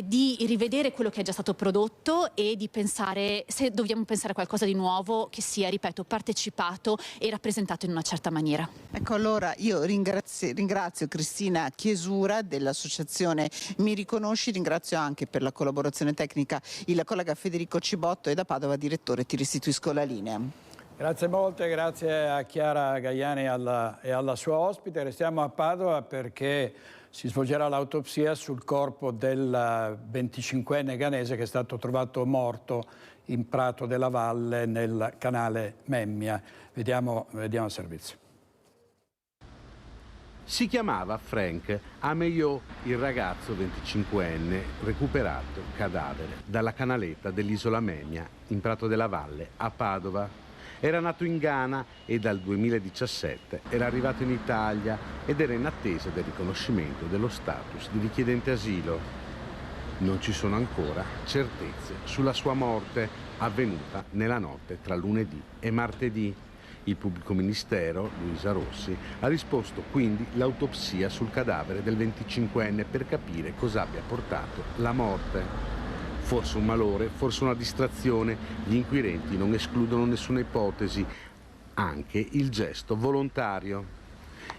di rivedere quello che è già stato prodotto e di pensare, se dobbiamo pensare a qualcosa di nuovo, che sia, ripeto, partecipato e rappresentato in una certa maniera. Ecco, allora io ringrazio Cristina Chiesura dell'associazione Mi Riconosci, ringrazio anche per la collaborazione tecnica il collega Federico Cibotto, e da Padova, direttore, ti restituisco la linea. Grazie molte, grazie a Chiara Gaiani e alla sua ospite. Restiamo a Padova perché si svolgerà l'autopsia sul corpo del 25enne ghanese che è stato trovato morto in Prato della Valle nel canale Memmia. Vediamo il servizio. Si chiamava Frank Ameyo, il ragazzo 25enne recuperato cadavere dalla canaletta dell'isola Memmia in Prato della Valle a Padova. Era nato in Ghana e dal 2017 era arrivato in Italia ed era in attesa del riconoscimento dello status di richiedente asilo. Non ci sono ancora certezze sulla sua morte, avvenuta nella notte tra lunedì e martedì. Il pubblico ministero, Luisa Rossi, ha risposto quindi l'autopsia sul cadavere del 25enne per capire cosa abbia portato la morte. Forse un malore, forse una distrazione, gli inquirenti non escludono nessuna ipotesi, anche il gesto volontario.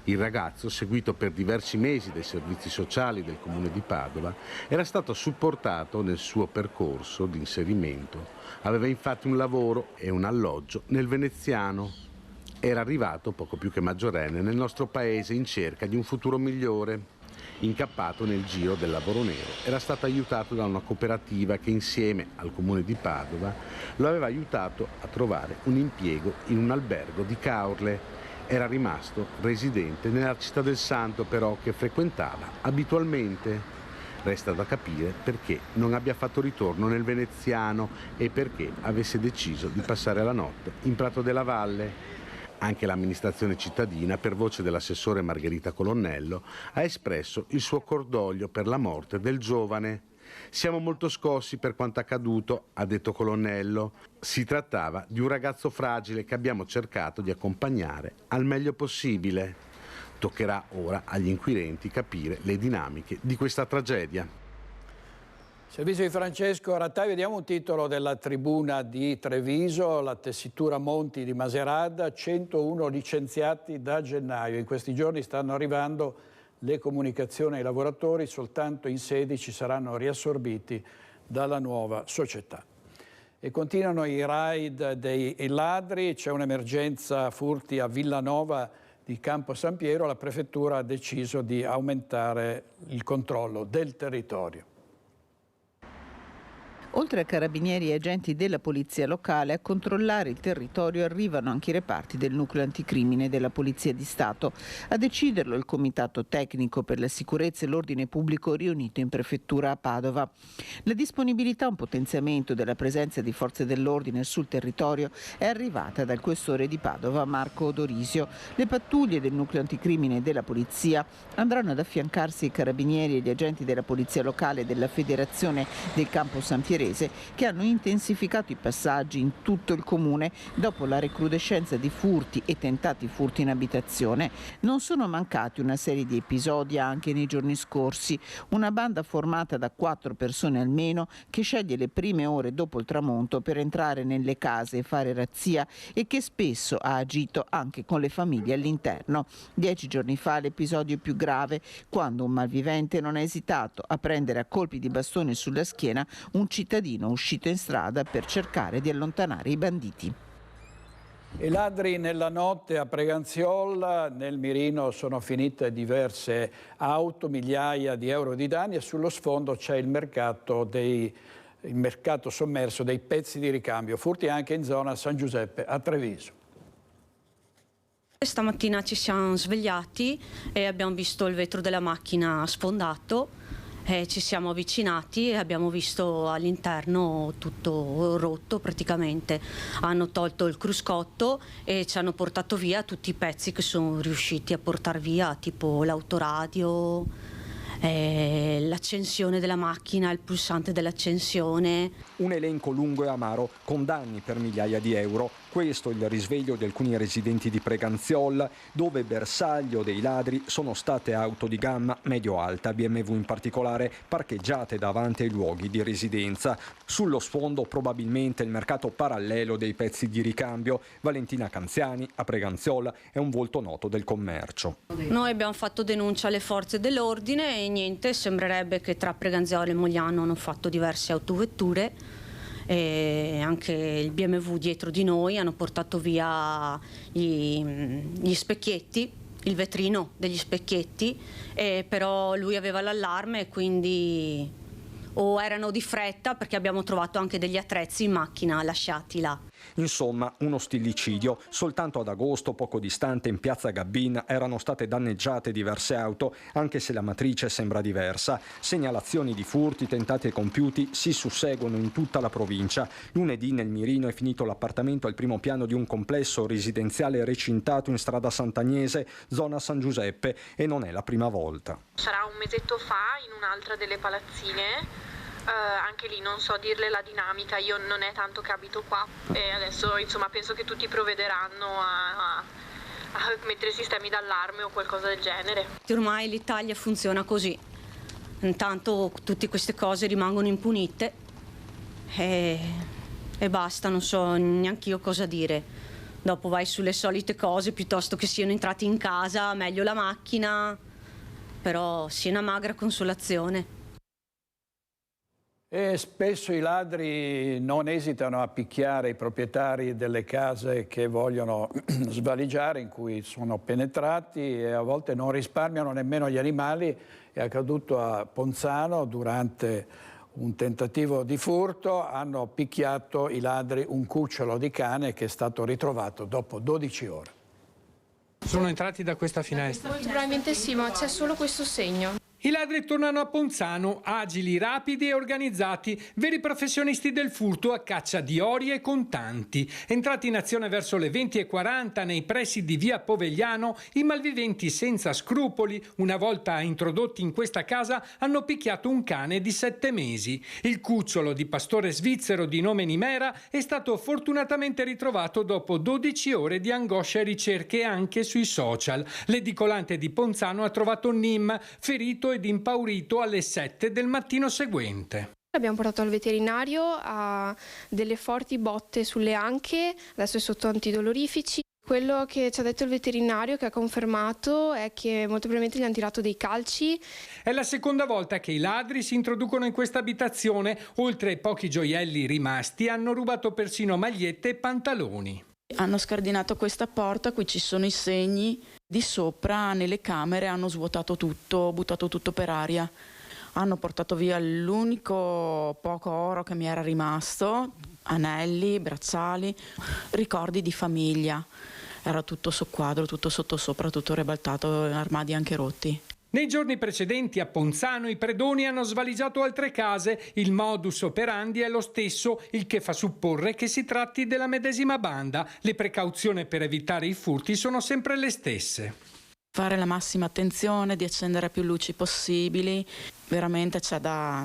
Il ragazzo, seguito per diversi mesi dai servizi sociali del comune di Padova, era stato supportato nel suo percorso di inserimento. Aveva infatti un lavoro e un alloggio nel veneziano. Era arrivato, poco più che maggiorenne, nel nostro paese in cerca di un futuro migliore. Incappato nel giro del lavoro nero, era stato aiutato da una cooperativa che insieme al comune di Padova lo aveva aiutato a trovare un impiego in un albergo di Caorle. Era rimasto residente nella città del Santo, però, che frequentava abitualmente. Resta da capire perché non abbia fatto ritorno nel veneziano e perché avesse deciso di passare la notte in Prato della Valle. Anche l'amministrazione cittadina, per voce dell'assessore Margherita Colonnello, ha espresso il suo cordoglio per la morte del giovane. Siamo molto scossi per quanto accaduto, ha detto Colonnello. Si trattava di un ragazzo fragile che abbiamo cercato di accompagnare al meglio possibile. Toccherà ora agli inquirenti capire le dinamiche di questa tragedia. Servizio di Francesco Rattai, vediamo un titolo della Tribuna di Treviso, la tessitura Monti di Macerata, 101 licenziati da gennaio. In questi giorni stanno arrivando le comunicazioni ai lavoratori, soltanto in 16 saranno riassorbiti dalla nuova società. E continuano i raid dei ladri, c'è un'emergenza furti a Villanova di Campo San Piero, la prefettura ha deciso di aumentare il controllo del territorio. Oltre a carabinieri e agenti della polizia locale, a controllare il territorio arrivano anche i reparti del nucleo anticrimine della Polizia di Stato. A deciderlo il Comitato Tecnico per la Sicurezza e l'Ordine Pubblico riunito in prefettura a Padova. La disponibilità a un potenziamento della presenza di forze dell'ordine sul territorio è arrivata dal questore di Padova, Marco Dorisio. Le pattuglie del nucleo anticrimine della Polizia andranno ad affiancarsi ai carabinieri e gli agenti della Polizia locale della Federazione del Campo San Piero, che hanno intensificato i passaggi in tutto il comune dopo la recrudescenza di furti e tentati furti in abitazione. Non sono mancati una serie di episodi anche nei giorni scorsi. Una banda formata da 4 persone almeno che sceglie le prime ore dopo il tramonto per entrare nelle case e fare razzia e che spesso ha agito anche con le famiglie all'interno. 10 giorni fa l'episodio più grave, quando un malvivente non ha esitato a prendere a colpi di bastone sulla schiena un cittadino uscito in strada per cercare di allontanare i banditi. I ladri nella notte a Preganziola, nel mirino sono finite diverse auto, migliaia di euro di danni e sullo sfondo c'è il mercato sommerso dei pezzi di ricambio, furti anche in zona San Giuseppe a Treviso. Stamattina ci siamo svegliati e abbiamo visto il vetro della macchina sfondato. Ci siamo avvicinati e abbiamo visto all'interno tutto rotto praticamente. Hanno tolto il cruscotto e ci hanno portato via tutti i pezzi che sono riusciti a portare via, tipo l'autoradio, l'accensione della macchina, il pulsante dell'accensione. Un elenco lungo e amaro con danni per migliaia di euro. Questo è il risveglio di alcuni residenti di Preganziola, dove bersaglio dei ladri sono state auto di gamma medio-alta, BMW in particolare, parcheggiate davanti ai luoghi di residenza. Sullo sfondo probabilmente il mercato parallelo dei pezzi di ricambio. Valentina Canziani a Preganziola è un volto noto del commercio. Noi abbiamo fatto denuncia alle forze dell'ordine e niente, sembrerebbe che tra Preganziola e Mogliano hanno fatto diverse autovetture. E anche il BMW dietro di noi hanno portato via gli specchietti, il vetrino degli specchietti, però lui aveva l'allarme e quindi o erano di fretta perché abbiamo trovato anche degli attrezzi in macchina lasciati là. Insomma, uno stillicidio. Soltanto ad agosto, poco distante, in piazza Gabbin, erano state danneggiate diverse auto, anche se la matrice sembra diversa. Segnalazioni di furti, tentati e compiuti si susseguono in tutta la provincia. Lunedì nel Mirino è finito l'appartamento al primo piano di un complesso residenziale recintato in strada Sant'Agnese, zona San Giuseppe, e non è la prima volta. Sarà un mesetto fa in un'altra delle palazzine. Anche lì non so dirle la dinamica, io non è tanto che abito qua e adesso insomma penso che tutti provvederanno a mettere sistemi d'allarme o qualcosa del genere. Ormai l'Italia funziona così, intanto tutte queste cose rimangono impunite e basta, non so neanche io cosa dire. Dopo vai sulle solite cose, piuttosto che siano entrati in casa, meglio la macchina, però sia una magra consolazione. E spesso i ladri non esitano a picchiare i proprietari delle case che vogliono svaligiare, in cui sono penetrati, e a volte non risparmiano nemmeno gli animali. È accaduto a Ponzano durante un tentativo di furto, hanno picchiato i ladri un cucciolo di cane che è stato ritrovato dopo 12 ore. Sono entrati da questa finestra? Molto probabilmente sì, ma c'è solo questo segno. I ladri tornano a Ponzano, agili, rapidi e organizzati, veri professionisti del furto a caccia di ori e contanti. Entrati in azione verso le 20:40 nei pressi di via Povegliano, i malviventi senza scrupoli, una volta introdotti in questa casa, hanno picchiato un cane di 7 mesi. Il cucciolo di pastore svizzero di nome Nimera è stato fortunatamente ritrovato dopo 12 ore di angoscia e ricerche anche sui social. L'edicolante di Ponzano ha trovato Nim ferito ed impaurito alle 7 del mattino seguente. L'abbiamo portato al veterinario, ha delle forti botte sulle anche, adesso è sotto antidolorifici. Quello che ci ha detto il veterinario, che ha confermato, è che molto probabilmente gli hanno tirato dei calci. È la seconda volta che i ladri si introducono in questa abitazione. Oltre ai pochi gioielli rimasti, hanno rubato persino magliette e pantaloni. Hanno scardinato questa porta, qui ci sono i segni. Di sopra, nelle camere, hanno svuotato tutto, buttato tutto per aria. Hanno portato via l'unico poco oro che mi era rimasto, anelli, bracciali, ricordi di famiglia. Era tutto soqquadro, tutto sottosopra, tutto ribaltato, armadi anche rotti. Nei giorni precedenti a Ponzano i predoni hanno svaligiato altre case. Il modus operandi è lo stesso, il che fa supporre che si tratti della medesima banda. Le precauzioni per evitare i furti sono sempre le stesse. Fare la massima attenzione, di accendere più luci possibili, veramente c'è da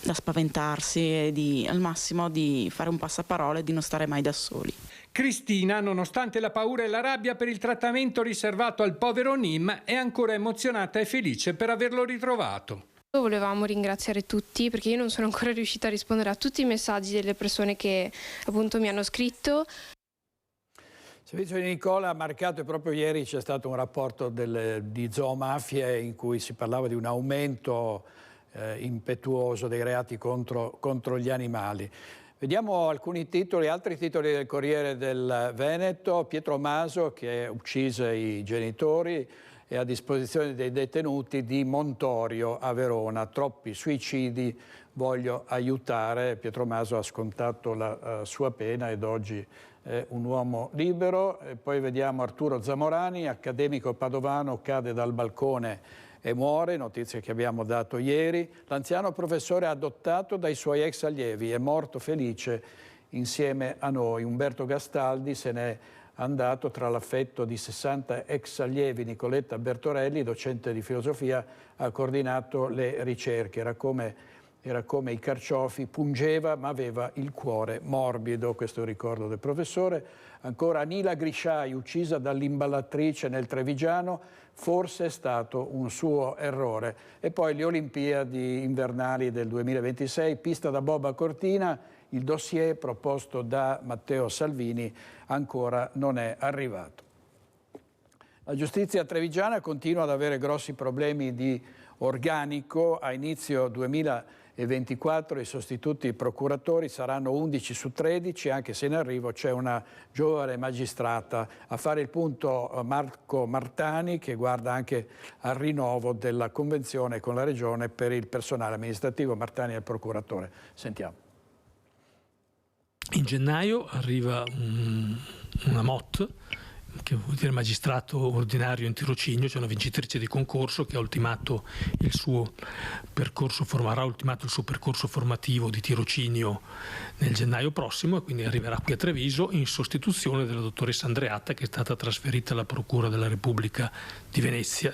spaventarsi e al massimo di fare un passaparola e di non stare mai da soli. Cristina, nonostante la paura e la rabbia per il trattamento riservato al povero Nim, è ancora emozionata e felice per averlo ritrovato. Volevamo ringraziare tutti, perché io non sono ancora riuscita a rispondere a tutti i messaggi delle persone che appunto mi hanno scritto. Il servizio di Nicola ha marcato, e proprio ieri c'è stato un rapporto di zoomafie in cui si parlava di un aumento impetuoso dei reati contro gli animali. Vediamo alcuni titoli, altri titoli del Corriere del Veneto. Pietro Maso, che uccise i genitori, è a disposizione dei detenuti di Montorio a Verona. Troppi suicidi, voglio aiutare. Pietro Maso ha scontato la sua pena ed oggi è un uomo libero. E poi vediamo Arturo Zamorani, accademico padovano, cade dal balcone e muore, notizie che abbiamo dato ieri. L'anziano professore adottato dai suoi ex allievi è morto felice insieme a noi. Umberto Gastaldi se n'è andato tra l'affetto di 60 ex allievi. Nicoletta Bertorelli, docente di filosofia, ha coordinato le ricerche. Era come i carciofi, pungeva ma aveva il cuore morbido, questo è il ricordo del professore. Ancora Anila Grisciai, uccisa dall'imballatrice nel Trevigiano, forse è stato un suo errore. E poi le Olimpiadi invernali del 2026, pista da bob a Cortina, il dossier proposto da Matteo Salvini ancora non è arrivato. La giustizia trevigiana continua ad avere grossi problemi di organico. A inizio 2024 i sostituti procuratori saranno 11 su 13, anche se in arrivo c'è una giovane magistrata. A fare il punto Marco Martani, che guarda anche al rinnovo della convenzione con la Regione per il personale amministrativo. Martani è il procuratore. Sentiamo. In gennaio arriva una MOT, che vuol dire magistrato ordinario in tirocinio, cioè una vincitrice di concorso che ha ultimato il suo percorso formativo di tirocinio nel gennaio prossimo, e quindi arriverà qui a Treviso in sostituzione della dottoressa Andreatta, che è stata trasferita alla Procura della Repubblica di Venezia.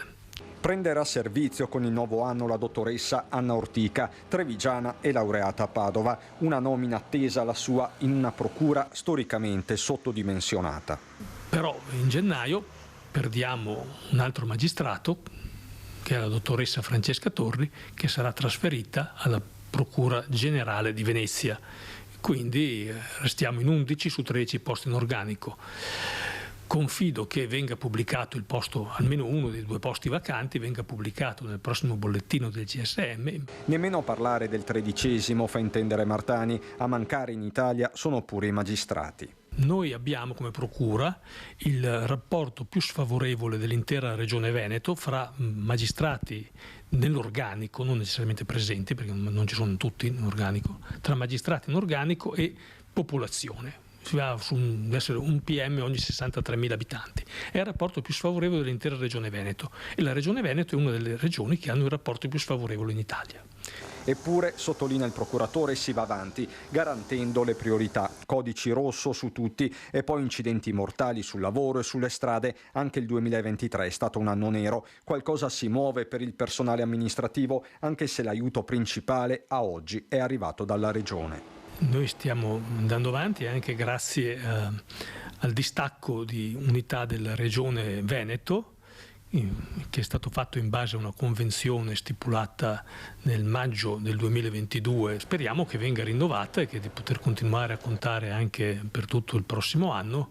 Prenderà servizio con il nuovo anno la dottoressa Anna Ortica, trevigiana e laureata a Padova, una nomina attesa la sua in una procura storicamente sottodimensionata. Però in gennaio perdiamo un altro magistrato, che è la dottoressa Francesca Torri, che sarà trasferita alla Procura Generale di Venezia. Quindi restiamo in 11 su 13 posti in organico. Confido che venga pubblicato il posto, almeno uno dei 2 posti vacanti, venga pubblicato nel prossimo bollettino del CSM. Nemmeno parlare del 13°, fa intendere Martani, a mancare in Italia sono pure i magistrati. Noi abbiamo come procura il rapporto più sfavorevole dell'intera Regione Veneto fra magistrati nell'organico, non necessariamente presenti, perché non ci sono tutti in organico, tra magistrati in organico e popolazione. Si va su essere un PM ogni 63.000 abitanti. È il rapporto più sfavorevole dell'intera Regione Veneto, e la Regione Veneto è una delle regioni che hanno il rapporto più sfavorevole in Italia. Eppure, sottolinea il procuratore, si va avanti, garantendo le priorità. Codici rosso su tutti e poi incidenti mortali sul lavoro e sulle strade. Anche il 2023 è stato un anno nero. Qualcosa si muove per il personale amministrativo, anche se l'aiuto principale a oggi è arrivato dalla Regione. Noi stiamo andando avanti anche grazie al distacco di unità della Regione Veneto, che è stato fatto in base a una convenzione stipulata nel maggio del 2022. Speriamo che venga rinnovata e che di poter continuare a contare anche per tutto il prossimo anno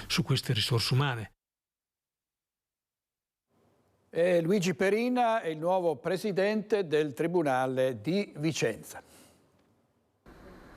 su queste risorse umane. Luigi Perina è il nuovo presidente del Tribunale di Vicenza.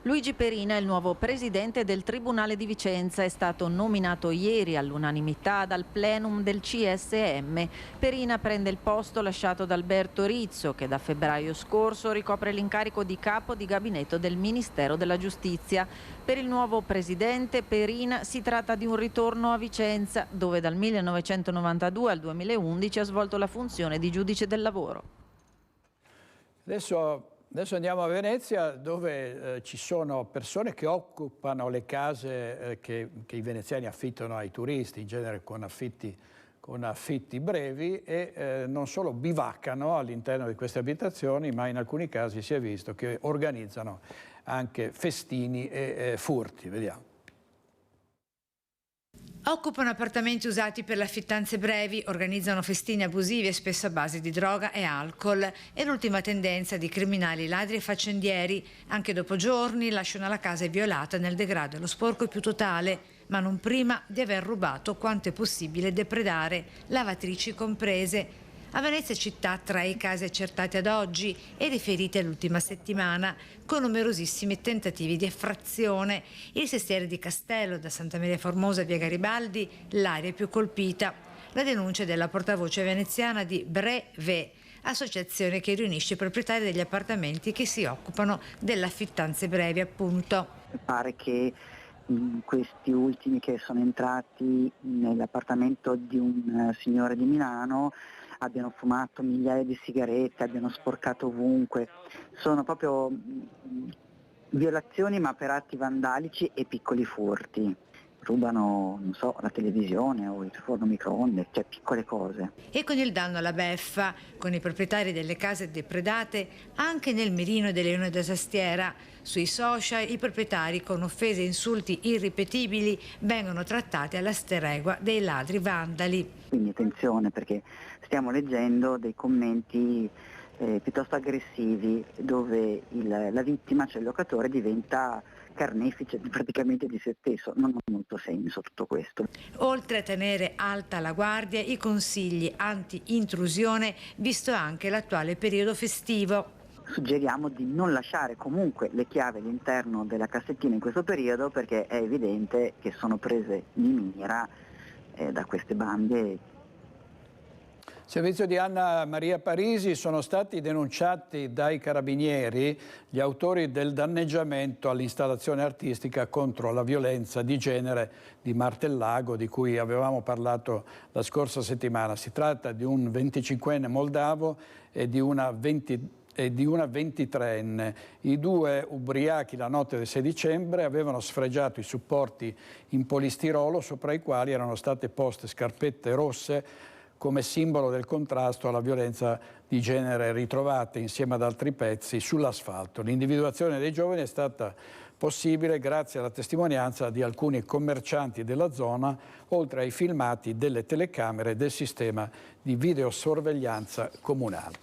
Luigi Perina è il nuovo presidente del Tribunale di Vicenza, è stato nominato ieri all'unanimità dal plenum del CSM. Perina prende il posto lasciato da Alberto Rizzo, che da febbraio scorso ricopre l'incarico di capo di gabinetto del Ministero della Giustizia. Per il nuovo presidente Perina si tratta di un ritorno a Vicenza, dove dal 1992 al 2011 ha svolto la funzione di giudice del lavoro. Adesso andiamo a Venezia, dove ci sono persone che occupano le case che i veneziani affittano ai turisti, in genere con affitti brevi, e non solo bivaccano all'interno di queste abitazioni, ma in alcuni casi si è visto che organizzano anche festini e furti. Vediamo. Occupano appartamenti usati per le affittanze brevi, organizzano festini abusivi e spesso a base di droga e alcol. È l'ultima tendenza di criminali, ladri e faccendieri. Anche dopo giorni lasciano la casa violata nel degrado e lo sporco più totale, ma non prima di aver rubato quanto è possibile depredare, lavatrici comprese. A Venezia città 3 i casi accertati ad oggi e riferiti all'ultima settimana, con numerosissimi tentativi di effrazione. Il Sestiere di Castello, da Santa Maria Formosa via Garibaldi, l'area più colpita. La denuncia della portavoce veneziana di Breve, associazione che riunisce i proprietari degli appartamenti che si occupano delle affittanze brevi, appunto. Pare che questi ultimi che sono entrati nell'appartamento di un signore di Milano abbiano fumato migliaia di sigarette, abbiano sporcato ovunque. Sono proprio violazioni, ma per atti vandalici e piccoli furti. Rubano, non so, la televisione o il forno microonde, cioè piccole cose. E con il danno alla beffa, con i proprietari delle case depredate anche nel mirino delle Leone da Sastiera. Sui social i proprietari con offese e insulti irripetibili vengono trattati alla steregua dei ladri vandali. Quindi attenzione, perché stiamo leggendo dei commenti piuttosto aggressivi dove la vittima, cioè il locatore, diventa carnefice praticamente di se stesso. Non ha molto senso tutto questo. Oltre a tenere alta la guardia, i consigli anti-intrusione, visto anche l'attuale periodo festivo. Suggeriamo di non lasciare comunque le chiavi all'interno della cassettina in questo periodo, perché è evidente che sono prese di mira da queste bande. Servizio di Anna Maria Parisi: sono stati denunciati dai carabinieri gli autori del danneggiamento all'installazione artistica contro la violenza di genere di Martellago, di cui avevamo parlato la scorsa settimana. Si tratta di un 25enne moldavo e di una 23enne. I due, ubriachi la notte del 6 dicembre, avevano sfregiato i supporti in polistirolo sopra i quali erano state poste scarpette rosse come simbolo del contrasto alla violenza di genere, ritrovate insieme ad altri pezzi sull'asfalto. L'individuazione dei giovani è stata possibile grazie alla testimonianza di alcuni commercianti della zona, oltre ai filmati delle telecamere del sistema di videosorveglianza comunale.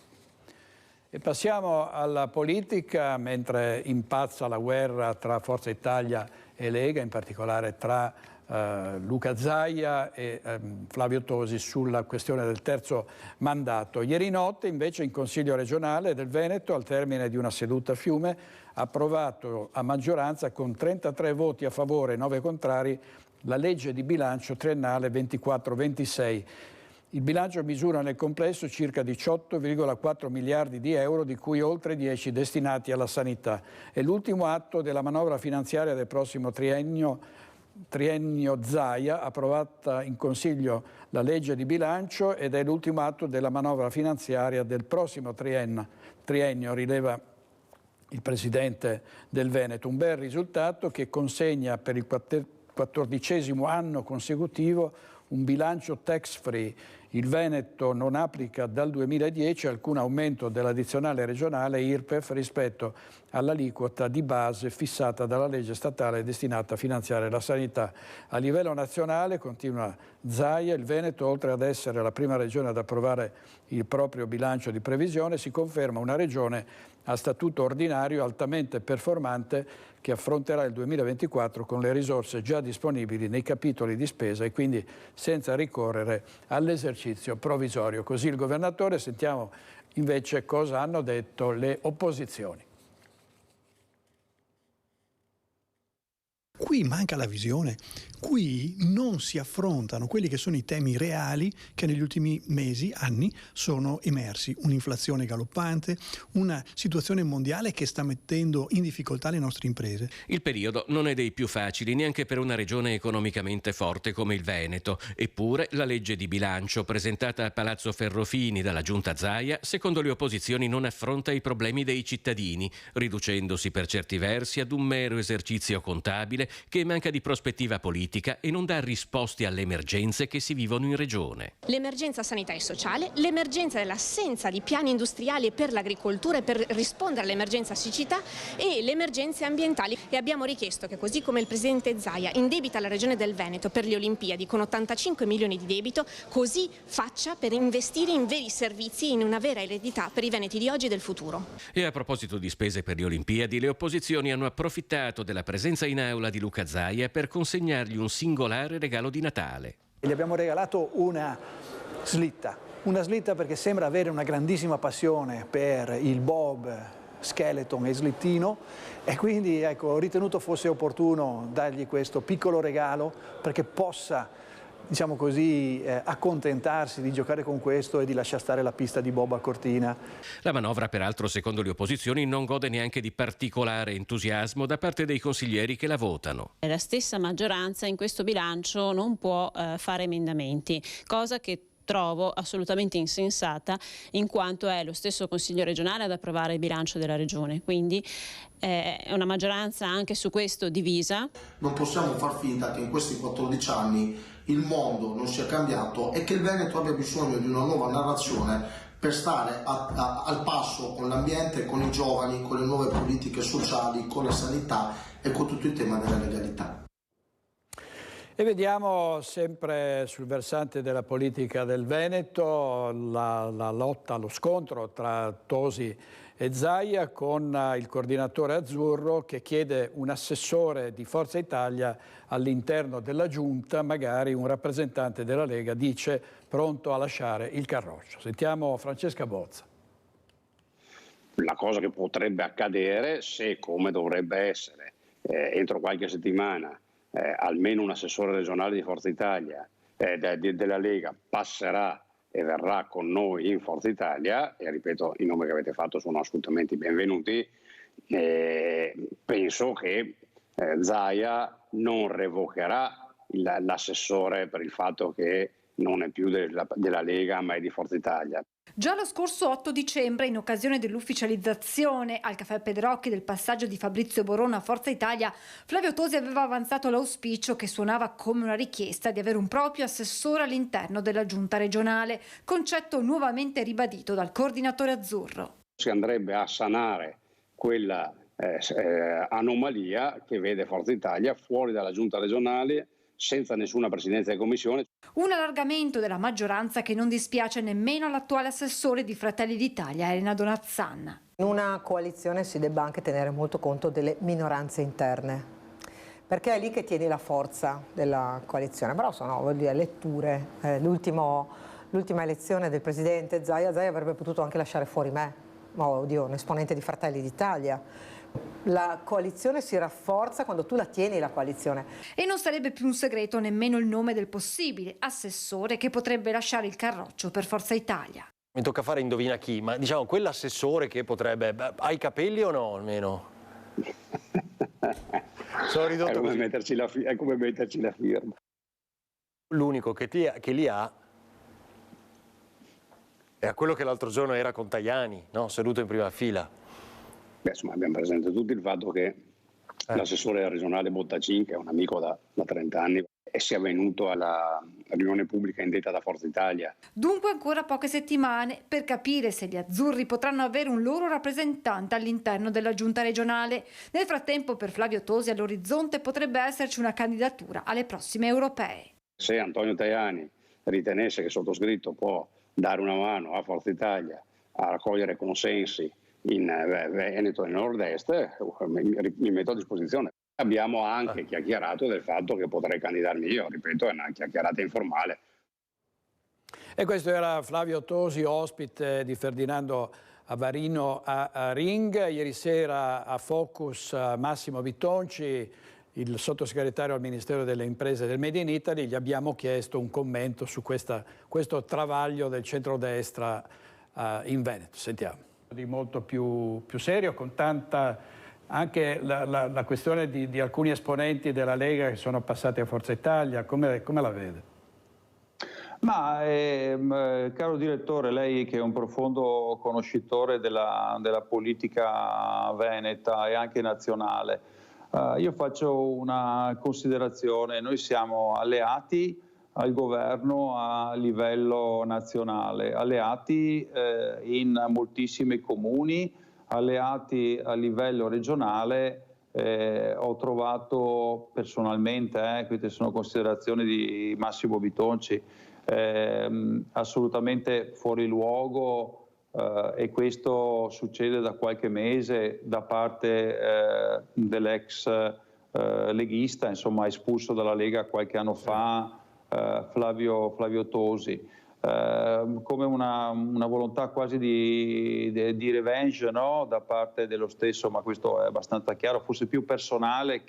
E passiamo alla politica. Mentre impazza la guerra tra Forza Italia e Lega, in particolare tra Luca Zaia e Flavio Tosi sulla questione del terzo mandato. Ieri notte invece in Consiglio regionale del Veneto, al termine di una seduta a Fiume, ha approvato a maggioranza con 33 voti a favore e 9 contrari la legge di bilancio triennale 24-26. Il bilancio misura nel complesso circa 18,4 miliardi di euro, di cui oltre 10 destinati alla sanità. È l'ultimo atto della manovra finanziaria del prossimo triennio Zaia, approvata in Consiglio la legge di bilancio, ed è l'ultimo atto della manovra finanziaria del prossimo triennio, rileva il Presidente del Veneto. Un bel risultato che consegna per il 14° anno consecutivo un bilancio tax free. Il Veneto non applica dal 2010 alcun aumento dell'addizionale regionale IRPEF rispetto all'aliquota di base fissata dalla legge statale destinata a finanziare la sanità. A livello nazionale, continua Zaia, il Veneto, oltre ad essere la prima regione ad approvare il proprio bilancio di previsione, si conferma una regione a statuto ordinario altamente performante, che affronterà il 2024 con le risorse già disponibili nei capitoli di spesa e quindi senza ricorrere all'esercizio provvisorio. Così il governatore. Sentiamo invece cosa hanno detto le opposizioni. Qui manca la visione, qui non si affrontano quelli che sono i temi reali che negli ultimi mesi, anni, sono emersi. Un'inflazione galoppante, una situazione mondiale che sta mettendo in difficoltà le nostre imprese. Il periodo non è dei più facili neanche per una regione economicamente forte come il Veneto. Eppure la legge di bilancio presentata a Palazzo Ferrofini dalla giunta Zaia, secondo le opposizioni, non affronta i problemi dei cittadini, riducendosi per certi versi ad un mero esercizio contabile che manca di prospettiva politica e non dà risposte alle emergenze che si vivono in regione. L'emergenza sanitaria e sociale, l'emergenza dell'assenza di piani industriali per l'agricoltura e per rispondere all'emergenza siccità e le emergenze ambientali. E abbiamo richiesto che, così come il Presidente Zaia indebita la Regione del Veneto per le Olimpiadi con 85 milioni di debito, così faccia per investire in veri servizi e in una vera eredità per i veneti di oggi e del futuro. E a proposito di spese per le Olimpiadi, le opposizioni hanno approfittato della presenza in aula di Luca Zaia per consegnargli un singolare regalo di Natale. Gli abbiamo regalato una slitta perché sembra avere una grandissima passione per il bob, skeleton e slittino, e quindi ho ritenuto fosse opportuno dargli questo piccolo regalo perché possa, diciamo così, accontentarsi di giocare con questo e di lasciare stare la pista di bob a Cortina. La manovra, peraltro, secondo le opposizioni, non gode neanche di particolare entusiasmo da parte dei consiglieri che la votano. La stessa maggioranza in questo bilancio non può fare emendamenti, cosa che trovo assolutamente insensata, in quanto è lo stesso Consiglio regionale ad approvare il bilancio della Regione, quindi è una maggioranza anche su questo divisa. Non possiamo far finta che in questi 14 anni il mondo non sia cambiato e che il Veneto abbia bisogno di una nuova narrazione per stare al passo con l'ambiente, con i giovani, con le nuove politiche sociali, con la sanità e con tutto il tema della legalità. E vediamo sempre sul versante della politica del Veneto la lotta, lo scontro tra Tosi e Zaia, con il coordinatore azzurro che chiede un assessore di Forza Italia all'interno della giunta, magari un rappresentante della Lega dice pronto a lasciare il carroccio. Sentiamo Francesca Bozza. La cosa che potrebbe accadere, se come dovrebbe essere entro qualche settimana almeno un assessore regionale di Forza Italia della Lega passerà e verrà con noi in Forza Italia, e ripeto, i nomi che avete fatto sono assolutamente benvenuti, penso che Zaia non revocherà l'assessore per il fatto che non è più della Lega ma è di Forza Italia. Già lo scorso 8 dicembre, in occasione dell'ufficializzazione al Caffè Pedrocchi del passaggio di Fabrizio Borona a Forza Italia, Flavio Tosi aveva avanzato l'auspicio, che suonava come una richiesta, di avere un proprio assessore all'interno della giunta regionale, concetto nuovamente ribadito dal coordinatore azzurro. Si andrebbe a sanare quella anomalia che vede Forza Italia fuori dalla giunta regionale, senza nessuna presidenza di commissione. Un allargamento della maggioranza che non dispiace nemmeno all'attuale assessore di Fratelli d'Italia, Elena Donazzanna. In una coalizione si debba anche tenere molto conto delle minoranze interne, perché è lì che tieni la forza della coalizione. Però sono letture. L'ultima elezione del presidente Zaia avrebbe potuto anche lasciare fuori me, un esponente di Fratelli d'Italia. La coalizione si rafforza quando tu la tieni, la coalizione. E non sarebbe più un segreto nemmeno il nome del possibile assessore che potrebbe lasciare il carroccio per Forza Italia. Mi tocca fare indovina chi, ma diciamo quell'assessore che potrebbe... ha i capelli o no almeno? Sono ridotto è come metterci la firma. L'unico che li ha è quello che l'altro giorno era con Tajani, no? Seduto in prima fila. Beh, insomma, abbiamo presente tutti il fatto che l'assessore regionale Bottacin, che è un amico da 30 anni, sia venuto alla riunione pubblica indetta da Forza Italia. Dunque ancora poche settimane per capire se gli azzurri potranno avere un loro rappresentante all'interno della giunta regionale. Nel frattempo, per Flavio Tosi all'orizzonte potrebbe esserci una candidatura alle prossime europee. Se Antonio Tajani ritenesse che il sottoscritto può dare una mano a Forza Italia a raccogliere consensi in Veneto e Nord-Est, mi metto a disposizione. Abbiamo anche chiacchierato del fatto che potrei candidarmi io, ripeto, è una chiacchierata informale. E questo era Flavio Tosi, ospite di Ferdinando Avarino a Ring. Ieri sera a Focus Massimo Bitonci, il sottosegretario al Ministero delle Imprese del Made in Italy, gli abbiamo chiesto un commento su questo travaglio del centrodestra in Veneto. Sentiamo. Di molto più serio, con tanta anche la questione di alcuni esponenti della Lega che sono passati a Forza Italia, come la vede? Ma caro direttore, lei che è un profondo conoscitore della politica veneta e anche nazionale, io faccio una considerazione: noi siamo alleati al governo a livello nazionale, alleati in moltissimi comuni, alleati a livello regionale. Ho trovato personalmente, queste sono considerazioni di Massimo Bitonci, assolutamente fuori luogo, e questo succede da qualche mese da parte dell'ex leghista, insomma espulso dalla Lega qualche anno fa, Flavio Tosi, come una volontà quasi di revenge, no? Da parte dello stesso, ma questo è abbastanza chiaro, forse più personale,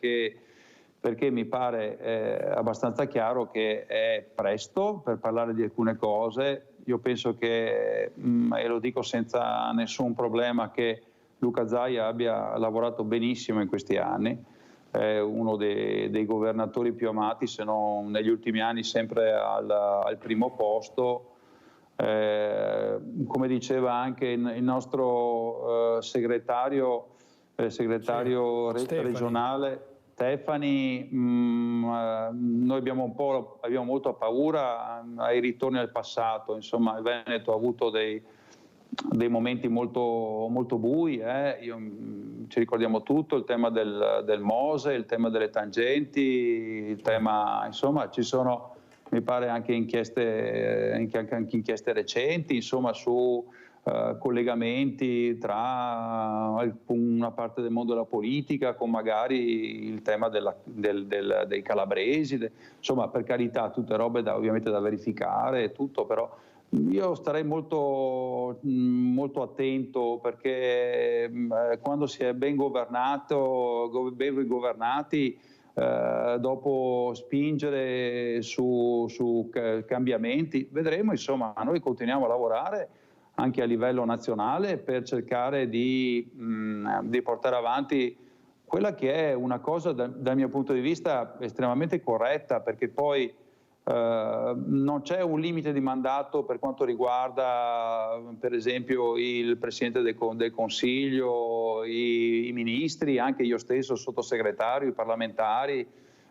perché mi pare abbastanza chiaro che è presto per parlare di alcune cose. Io penso che, e lo dico senza nessun problema, che Luca Zaia abbia lavorato benissimo in questi anni. È uno dei governatori più amati, se non negli ultimi anni sempre al primo posto. Come diceva anche il nostro segretario regionale Stefani, noi abbiamo molto paura ai ritorni al passato. Insomma, il Veneto ha avuto dei momenti molto, molto bui, ci ricordiamo tutto, il tema del Mose, il tema delle tangenti, il tema, insomma, ci sono, mi pare, anche inchieste recenti, insomma, su collegamenti tra una parte del mondo della politica con magari il tema dei calabresi, insomma, per carità, tutte robe ovviamente da verificare e tutto, però io starei molto, molto attento, perché quando si è ben governati dopo spingere su cambiamenti. Vedremo, insomma, noi continuiamo a lavorare anche a livello nazionale per cercare di portare avanti quella che è una cosa dal mio punto di vista estremamente corretta, perché poi non c'è un limite di mandato per quanto riguarda per esempio il Presidente del Consiglio, i ministri, anche io stesso, sottosegretario, i parlamentari.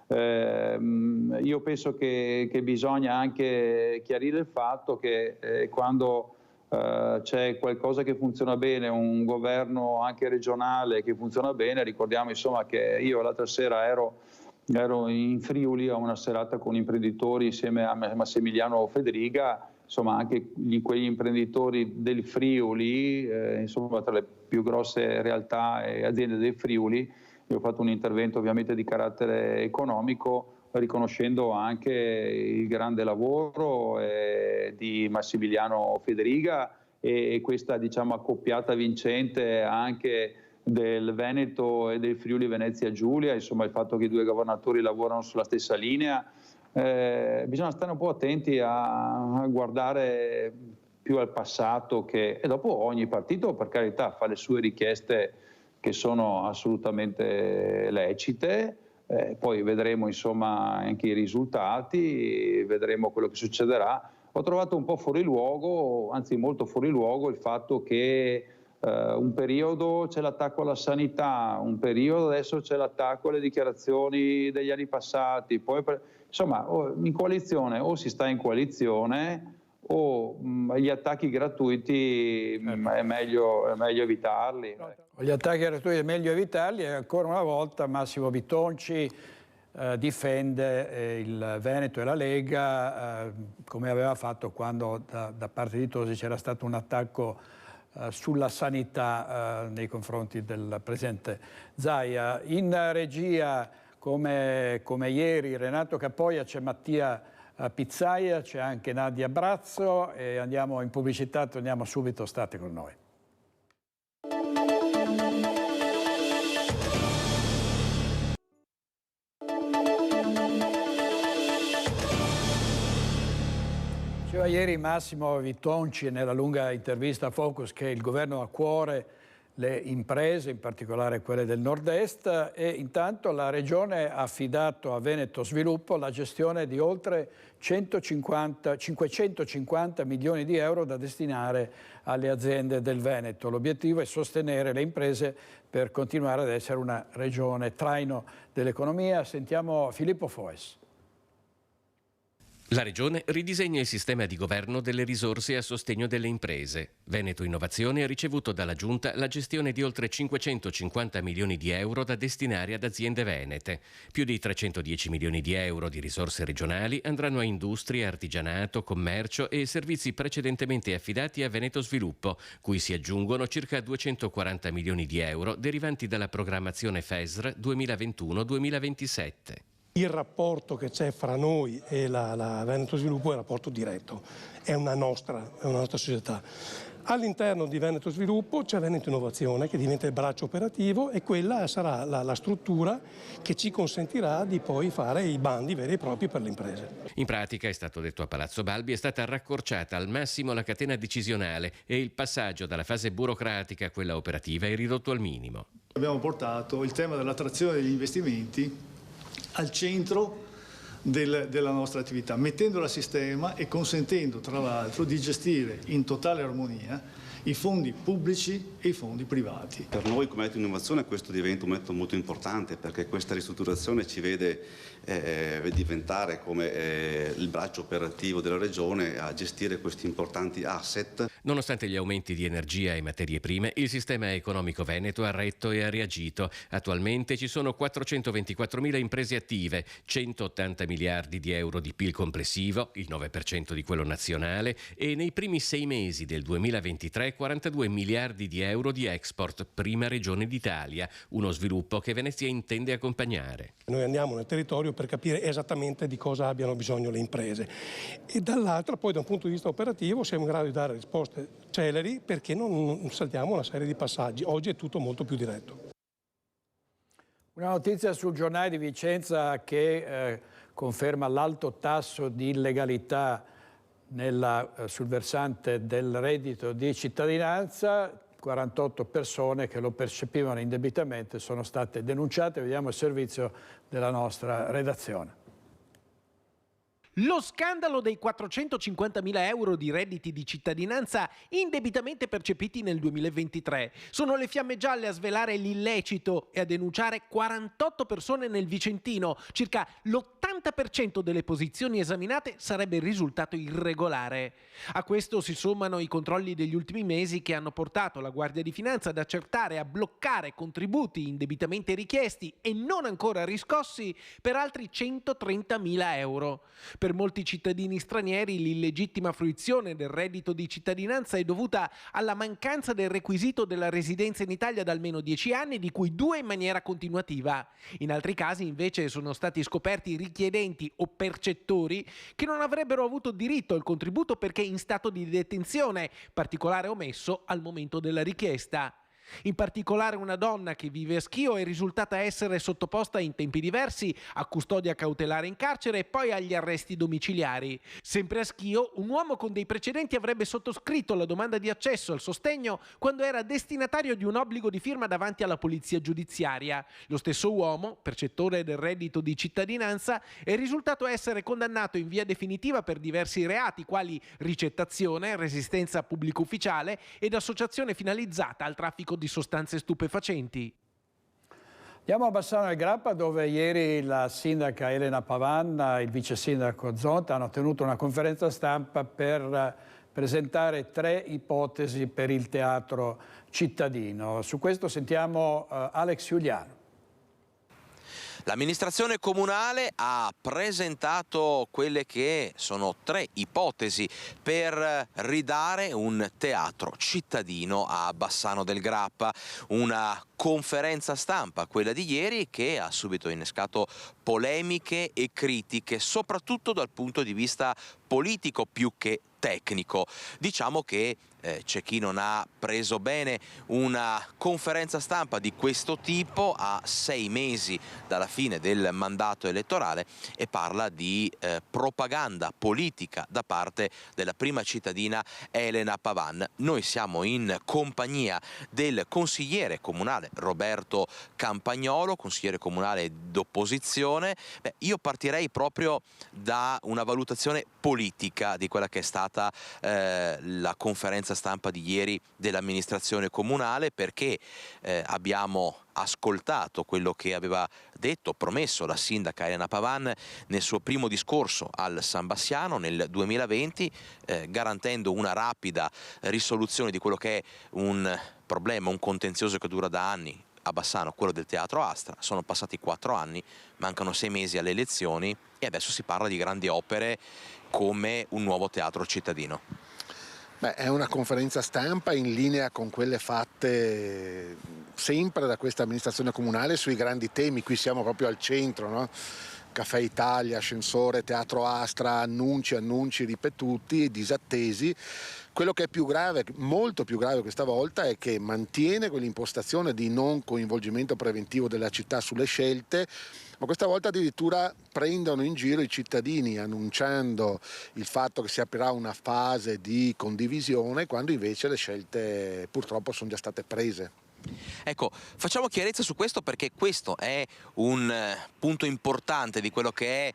Io penso che bisogna anche chiarire il fatto che quando c'è qualcosa che funziona bene, un governo anche regionale che funziona bene, ricordiamo insomma che io l'altra sera ero in Friuli a una serata con imprenditori insieme a Massimiliano Fedriga, insomma anche quegli imprenditori del Friuli, insomma tra le più grosse realtà e aziende del Friuli. Io ho fatto un intervento ovviamente di carattere economico, riconoscendo anche il grande lavoro di Massimiliano Fedriga e questa diciamo accoppiata vincente anche del Veneto e del Friuli Venezia Giulia, insomma il fatto che i due governatori lavorano sulla stessa linea. Bisogna stare un po' attenti a guardare più al passato e dopo ogni partito per carità fa le sue richieste che sono assolutamente lecite. Poi vedremo insomma anche i risultati, vedremo quello che succederà. Ho trovato un po' fuori luogo, anzi molto fuori luogo, il fatto che un periodo c'è l'attacco alla sanità, un periodo adesso c'è l'attacco alle dichiarazioni degli anni passati, poi insomma in coalizione o si sta in coalizione o gli attacchi gratuiti è meglio evitarli. Gli attacchi gratuiti è meglio evitarli e ancora una volta Massimo Bitonci difende il Veneto e la Lega come aveva fatto quando da parte di Tosi c'era stato un attacco sulla sanità nei confronti del presidente Zaia. In regia come ieri Renato Capoia, c'è Mattia Pizzaia, c'è anche Nadia Brazzo e andiamo in pubblicità, torniamo subito, state con noi. Diceva ieri Massimo Bitonci nella lunga intervista a Focus che il governo ha a cuore le imprese, in particolare quelle del nord-est, e intanto la Regione ha affidato a Veneto Sviluppo la gestione di oltre 550 milioni di euro da destinare alle aziende del Veneto. L'obiettivo è sostenere le imprese per continuare ad essere una regione traino dell'economia. Sentiamo Filippo Foes. La Regione ridisegna il sistema di governo delle risorse a sostegno delle imprese. Veneto Innovazione ha ricevuto dalla Giunta la gestione di oltre 550 milioni di euro da destinare ad aziende venete. Più di 310 milioni di euro di risorse regionali andranno a industria, artigianato, commercio e servizi precedentemente affidati a Veneto Sviluppo, cui si aggiungono circa 240 milioni di euro derivanti dalla programmazione FESR 2021-2027. Il rapporto che c'è fra noi e la Veneto Sviluppo è un rapporto diretto, è una nostra società. All'interno di Veneto Sviluppo c'è Veneto Innovazione che diventa il braccio operativo e quella sarà la struttura che ci consentirà di poi fare i bandi veri e propri per le imprese. In pratica, è stato detto a Palazzo Balbi, è stata raccorciata al massimo la catena decisionale e il passaggio dalla fase burocratica a quella operativa è ridotto al minimo. Abbiamo portato il tema dell'attrazione degli investimenti al centro della nostra attività, mettendola a sistema e consentendo tra l'altro di gestire in totale armonia i fondi pubblici e i fondi privati. Per noi come Veneto Innovazione questo diventa un momento molto importante perché questa ristrutturazione ci vede diventare come il braccio operativo della Regione a gestire questi importanti asset. Nonostante gli aumenti di energia e materie prime, il sistema economico veneto ha retto e ha reagito. Attualmente ci sono 424.000 imprese attive, 180 miliardi di euro di PIL complessivo, il 9% di quello nazionale, e nei primi 6 mesi del 2023 42 miliardi di euro di export, prima regione d'Italia, uno sviluppo che Venezia intende accompagnare. Noi andiamo nel territorio per capire esattamente di cosa abbiano bisogno le imprese e dall'altra poi da un punto di vista operativo siamo in grado di dare risposte celeri perché non saltiamo una serie di passaggi. Oggi è tutto molto più diretto. Una notizia sul giornale di Vicenza che conferma l'alto tasso di illegalità sul versante del reddito di cittadinanza. 48 persone che lo percepivano indebitamente sono state denunciate. Vediamo il servizio della nostra redazione. Lo scandalo dei 450.000 euro di redditi di cittadinanza indebitamente percepiti nel 2023. Sono le Fiamme Gialle a svelare l'illecito e a denunciare 48 persone nel Vicentino. Circa l'80% delle posizioni esaminate sarebbe risultato irregolare. A questo si sommano i controlli degli ultimi mesi che hanno portato la Guardia di Finanza ad accertare e a bloccare contributi indebitamente richiesti e non ancora riscossi per altri 130.000 euro. Per molti cittadini stranieri l'illegittima fruizione del reddito di cittadinanza è dovuta alla mancanza del requisito della residenza in Italia da almeno 10 anni, di cui 2 in maniera continuativa. In altri casi invece sono stati scoperti richiedenti o percettori che non avrebbero avuto diritto al contributo perché in stato di detenzione, particolare omesso al momento della richiesta. In particolare una donna che vive a Schio è risultata essere sottoposta in tempi diversi a custodia cautelare in carcere e poi agli arresti domiciliari. Sempre a Schio, un uomo con dei precedenti avrebbe sottoscritto la domanda di accesso al sostegno quando era destinatario di un obbligo di firma davanti alla polizia giudiziaria. Lo stesso uomo, percettore del reddito di cittadinanza, è risultato essere condannato in via definitiva per diversi reati quali ricettazione, resistenza pubblico ufficiale ed associazione finalizzata al traffico di sostanze stupefacenti. Andiamo a Bassano del Grappa, dove ieri la sindaca Elena Pavan e il vice sindaco Zonta hanno tenuto una conferenza stampa per presentare 3 ipotesi per il teatro cittadino. Su questo sentiamo Alex Giuliano. L'amministrazione comunale ha presentato quelle che sono 3 ipotesi per ridare un teatro cittadino a Bassano del Grappa. Una conferenza stampa, quella di ieri, che ha subito innescato polemiche e critiche, soprattutto dal punto di vista politico più che tecnico. Diciamo che c'è chi non ha preso bene una conferenza stampa di questo tipo a 6 mesi dalla fine del mandato elettorale e parla di propaganda politica da parte della prima cittadina Elena Pavan. Noi siamo in compagnia del consigliere comunale Roberto Campagnolo, consigliere comunale d'opposizione. Io partirei proprio da una valutazione politica di quella che è stata la conferenza stampa di ieri dell'amministrazione comunale, perché abbiamo ascoltato quello che aveva detto, promesso la sindaca Elena Pavan nel suo primo discorso al San Bassiano nel 2020, garantendo una rapida risoluzione di quello che è un problema, un contenzioso che dura da anni a Bassano, quello del Teatro Astra. Sono passati 4 anni, mancano 6 mesi alle elezioni e adesso si parla di grandi opere come un nuovo teatro cittadino. È una conferenza stampa in linea con quelle fatte sempre da questa amministrazione comunale sui grandi temi. Qui siamo proprio al centro, no? Caffè Italia, ascensore, Teatro Astra, annunci ripetuti, disattesi. Quello che è più grave, molto più grave questa volta, è che mantiene quell'impostazione di non coinvolgimento preventivo della città sulle scelte, ma questa volta addirittura prendono in giro i cittadini annunciando il fatto che si aprirà una fase di condivisione, quando invece le scelte purtroppo sono già state prese. Ecco, facciamo chiarezza su questo, perché questo è un punto importante di quello che è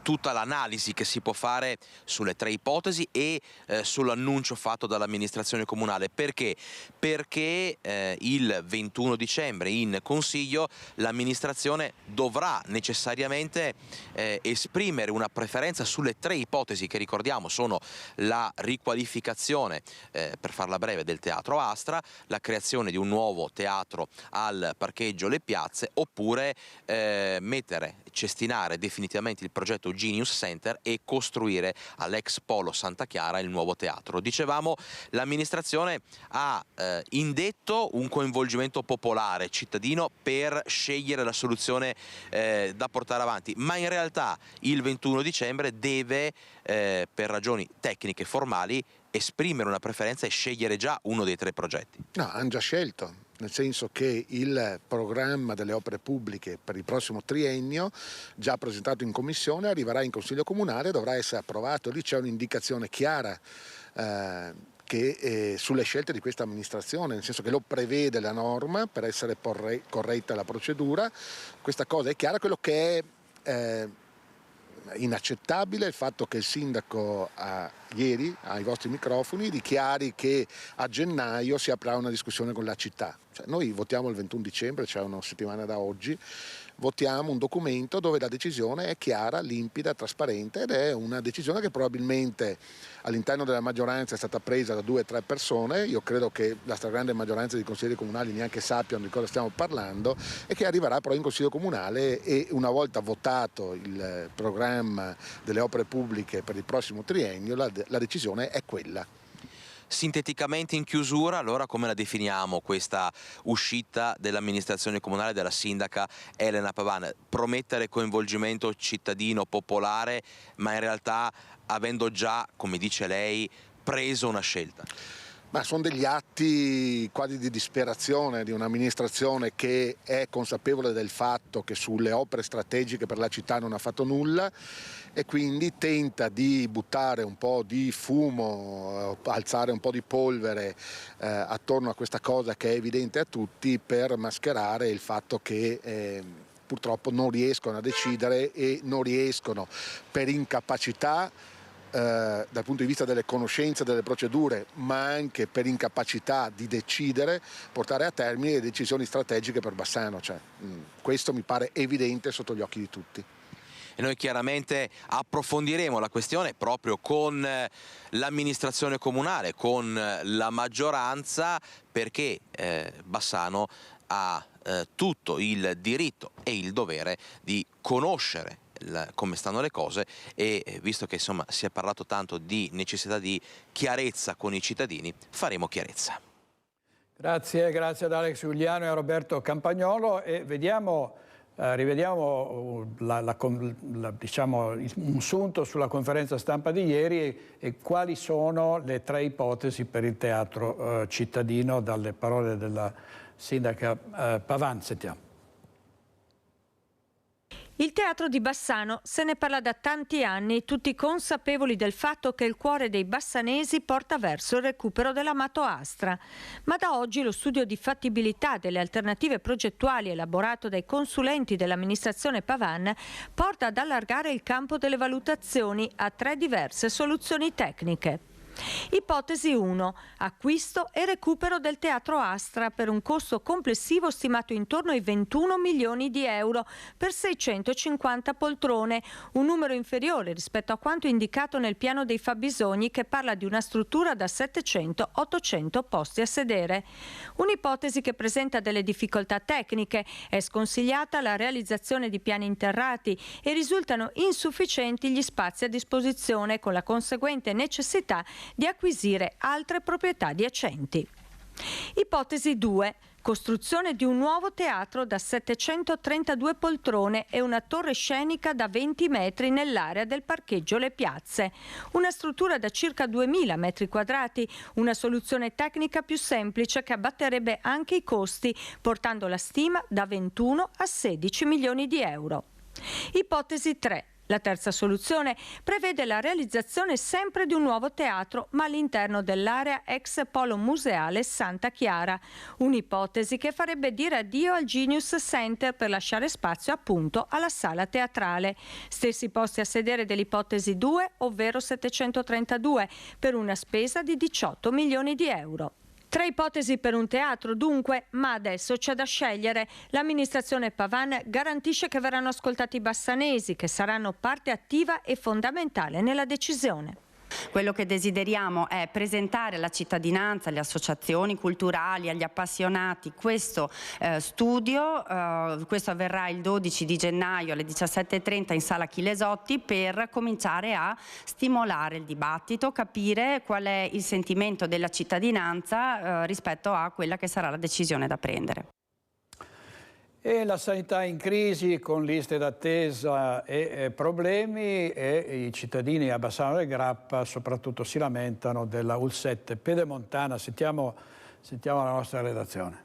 tutta l'analisi che si può fare sulle 3 ipotesi e sull'annuncio fatto dall'amministrazione comunale. Perché? Perché il 21 dicembre in Consiglio l'amministrazione dovrà necessariamente esprimere una preferenza sulle 3 ipotesi che, ricordiamo, sono la riqualificazione, per farla breve, del Teatro Astra, la creazione di un nuovo teatro al parcheggio Le Piazze, oppure cestinare definitivamente il progetto Genius Center e costruire all'ex Polo Santa Chiara il nuovo teatro. Dicevamo, l'amministrazione ha indetto un coinvolgimento popolare, cittadino, per scegliere la soluzione da portare avanti, ma in realtà il 21 dicembre deve, per ragioni tecniche formali, esprimere una preferenza e scegliere già uno dei 3 progetti. No, hanno già scelto. nel senso che il programma delle opere pubbliche per il prossimo triennio, già presentato in commissione, arriverà in Consiglio Comunale, dovrà essere approvato. Lì c'è un'indicazione chiara sulle scelte di questa amministrazione, nel senso che lo prevede la norma per essere corretta la procedura. Questa cosa è chiara. Quello che è inaccettabile è il fatto che il sindaco ieri ai vostri microfoni dichiari che a gennaio si aprirà una discussione con la città. Cioè, noi votiamo il 21 dicembre, cioè una settimana da oggi, votiamo un documento dove la decisione è chiara, limpida, trasparente, ed è una decisione che probabilmente all'interno della maggioranza è stata presa da 2 o 3 persone. Io credo che la stragrande maggioranza dei consiglieri comunali neanche sappiano di cosa stiamo parlando, e che arriverà però in Consiglio Comunale, e una volta votato il programma delle opere pubbliche per il prossimo triennio la decisione è quella. Sinteticamente, in chiusura, allora come la definiamo questa uscita dell'amministrazione comunale della sindaca Elena Pavan? Promettere coinvolgimento cittadino popolare, ma in realtà avendo già, come dice lei, preso una scelta. Ma sono degli atti quasi di disperazione di un'amministrazione che è consapevole del fatto che sulle opere strategiche per la città non ha fatto nulla, e quindi tenta di buttare un po' di fumo, alzare un po' di polvere attorno a questa cosa che è evidente a tutti, per mascherare il fatto che purtroppo non riescono a decidere, e non riescono per incapacità dal punto di vista delle conoscenze delle procedure, ma anche per incapacità di decidere, portare a termine le decisioni strategiche per Bassano. Questo mi pare evidente sotto gli occhi di tutti. E noi chiaramente approfondiremo la questione proprio con l'amministrazione comunale, con la maggioranza, perché Bassano ha tutto il diritto e il dovere di conoscere come stanno le cose, e visto che insomma si è parlato tanto di necessità di chiarezza con i cittadini, faremo chiarezza. Grazie ad Alex Giuliano e a Roberto Campagnolo, e rivediamo diciamo, un sunto sulla conferenza stampa di ieri e quali sono le 3 ipotesi per il teatro cittadino dalle parole della sindaca Pavan. Sentiamo. Il teatro di Bassano se ne parla da tanti anni, tutti consapevoli del fatto che il cuore dei bassanesi porta verso il recupero dell'amato Astra. Ma da oggi lo studio di fattibilità delle alternative progettuali elaborato dai consulenti dell'amministrazione Pavan porta ad allargare il campo delle valutazioni a 3 diverse soluzioni tecniche. Ipotesi 1. Acquisto e recupero del teatro Astra per un costo complessivo stimato intorno ai 21 milioni di euro per 650 poltrone, un numero inferiore rispetto a quanto indicato nel piano dei fabbisogni, che parla di una struttura da 700-800 posti a sedere. Un'ipotesi che presenta delle difficoltà tecniche, è sconsigliata la realizzazione di piani interrati e risultano insufficienti gli spazi a disposizione, con la conseguente necessità di acquisire altre proprietà adiacenti. Ipotesi 2. Costruzione di un nuovo teatro da 732 poltrone e una torre scenica da 20 metri nell'area del parcheggio Le Piazze. Una struttura da circa 2000 metri quadrati, una soluzione tecnica più semplice che abbatterebbe anche i costi, portando la stima da 21 a 16 milioni di euro. Ipotesi 3. La terza soluzione prevede la realizzazione sempre di un nuovo teatro, ma all'interno dell'area ex polo museale Santa Chiara. Un'ipotesi che farebbe dire addio al Genius Center per lasciare spazio appunto alla sala teatrale. Stessi posti a sedere dell'ipotesi 2, ovvero 732, per una spesa di 18 milioni di euro. 3 ipotesi per un teatro dunque, ma adesso c'è da scegliere. L'amministrazione Pavan garantisce che verranno ascoltati i bassanesi, che saranno parte attiva e fondamentale nella decisione. Quello che desideriamo è presentare alla cittadinanza, alle associazioni culturali, agli appassionati questo studio. Questo avverrà il 12 di gennaio alle 17:30 in sala Chilesotti, per cominciare a stimolare il dibattito, capire qual è il sentimento della cittadinanza rispetto a quella che sarà la decisione da prendere. E la sanità in crisi, con liste d'attesa e problemi, e i cittadini a Bassano del Grappa soprattutto si lamentano della UL7 pedemontana. Sentiamo la nostra redazione.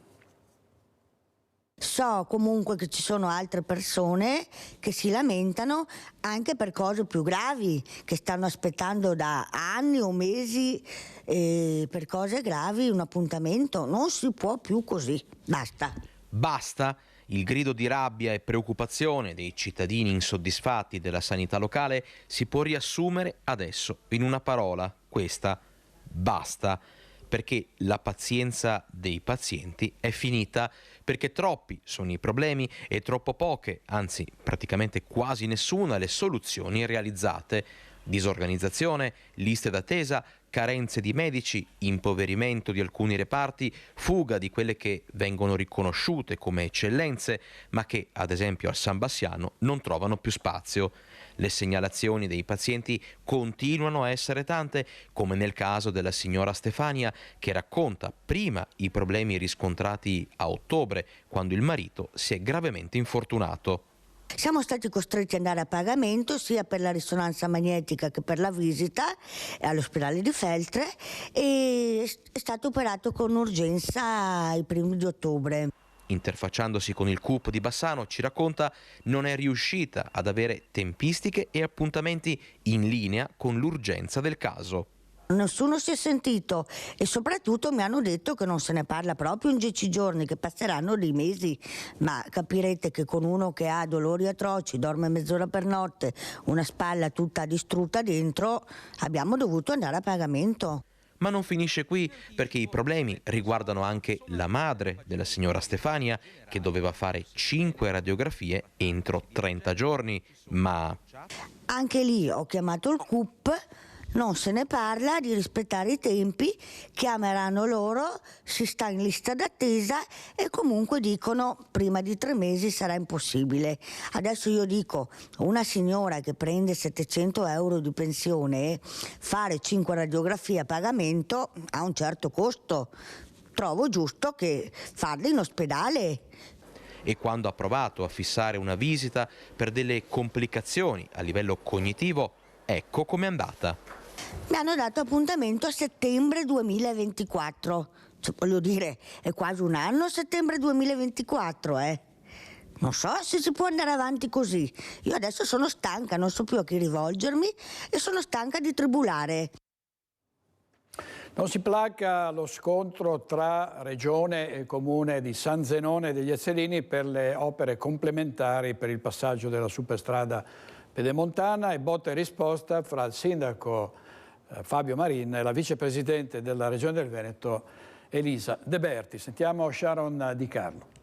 So comunque che ci sono altre persone che si lamentano anche per cose più gravi, che stanno aspettando da anni o mesi per cose gravi un appuntamento. Non si può più così, basta. Basta? Il grido di rabbia e preoccupazione dei cittadini insoddisfatti della sanità locale si può riassumere adesso in una parola, questa: basta. Perché la pazienza dei pazienti è finita, perché troppi sono i problemi e troppo poche, anzi praticamente quasi nessuna, le soluzioni realizzate. Disorganizzazione, liste d'attesa, carenze di medici, impoverimento di alcuni reparti, fuga di quelle che vengono riconosciute come eccellenze, ma che, ad esempio al San Bassiano, non trovano più spazio. Le segnalazioni dei pazienti continuano a essere tante, come nel caso della signora Stefania, che racconta prima i problemi riscontrati a ottobre, quando il marito si è gravemente infortunato. Siamo stati costretti ad andare a pagamento sia per la risonanza magnetica che per la visita all'ospedale di Feltre e è stato operato con urgenza i primi di ottobre. Interfacciandosi con il CUP di Bassano, ci racconta, non è riuscita ad avere tempistiche e appuntamenti in linea con l'urgenza del caso. Nessuno si è sentito e soprattutto mi hanno detto che non se ne parla proprio in 10 giorni, che passeranno dei mesi, ma capirete che con uno che ha dolori atroci, dorme mezz'ora per notte, una spalla tutta distrutta dentro, abbiamo dovuto andare a pagamento. Ma non finisce qui, perché i problemi riguardano anche la madre della signora Stefania, che doveva fare 5 radiografie entro 30 giorni, ma... Anche lì ho chiamato il CUP, non se ne parla di rispettare i tempi, chiameranno loro, si sta in lista d'attesa e comunque dicono prima di 3 mesi sarà impossibile. Adesso io dico, una signora che prende 700 euro di pensione, fare 5 radiografie a pagamento ha un certo costo. Trovo giusto che farle in ospedale. E quando ha provato a fissare una visita per delle complicazioni a livello cognitivo, ecco com'è andata. Mi hanno dato appuntamento a settembre 2024, cioè, voglio dire, è quasi un anno settembre 2024, Non so se si può andare avanti così. Io adesso sono stanca, non so più a chi rivolgermi e sono stanca di tribulare. Non si placa lo scontro tra Regione e Comune di San Zenone degli Ezzelini per le opere complementari per il passaggio della superstrada pedemontana e botta e risposta fra il sindaco Fabio Marin e la vicepresidente della Regione del Veneto Elisa De Berti. Sentiamo Sharon Di Carlo.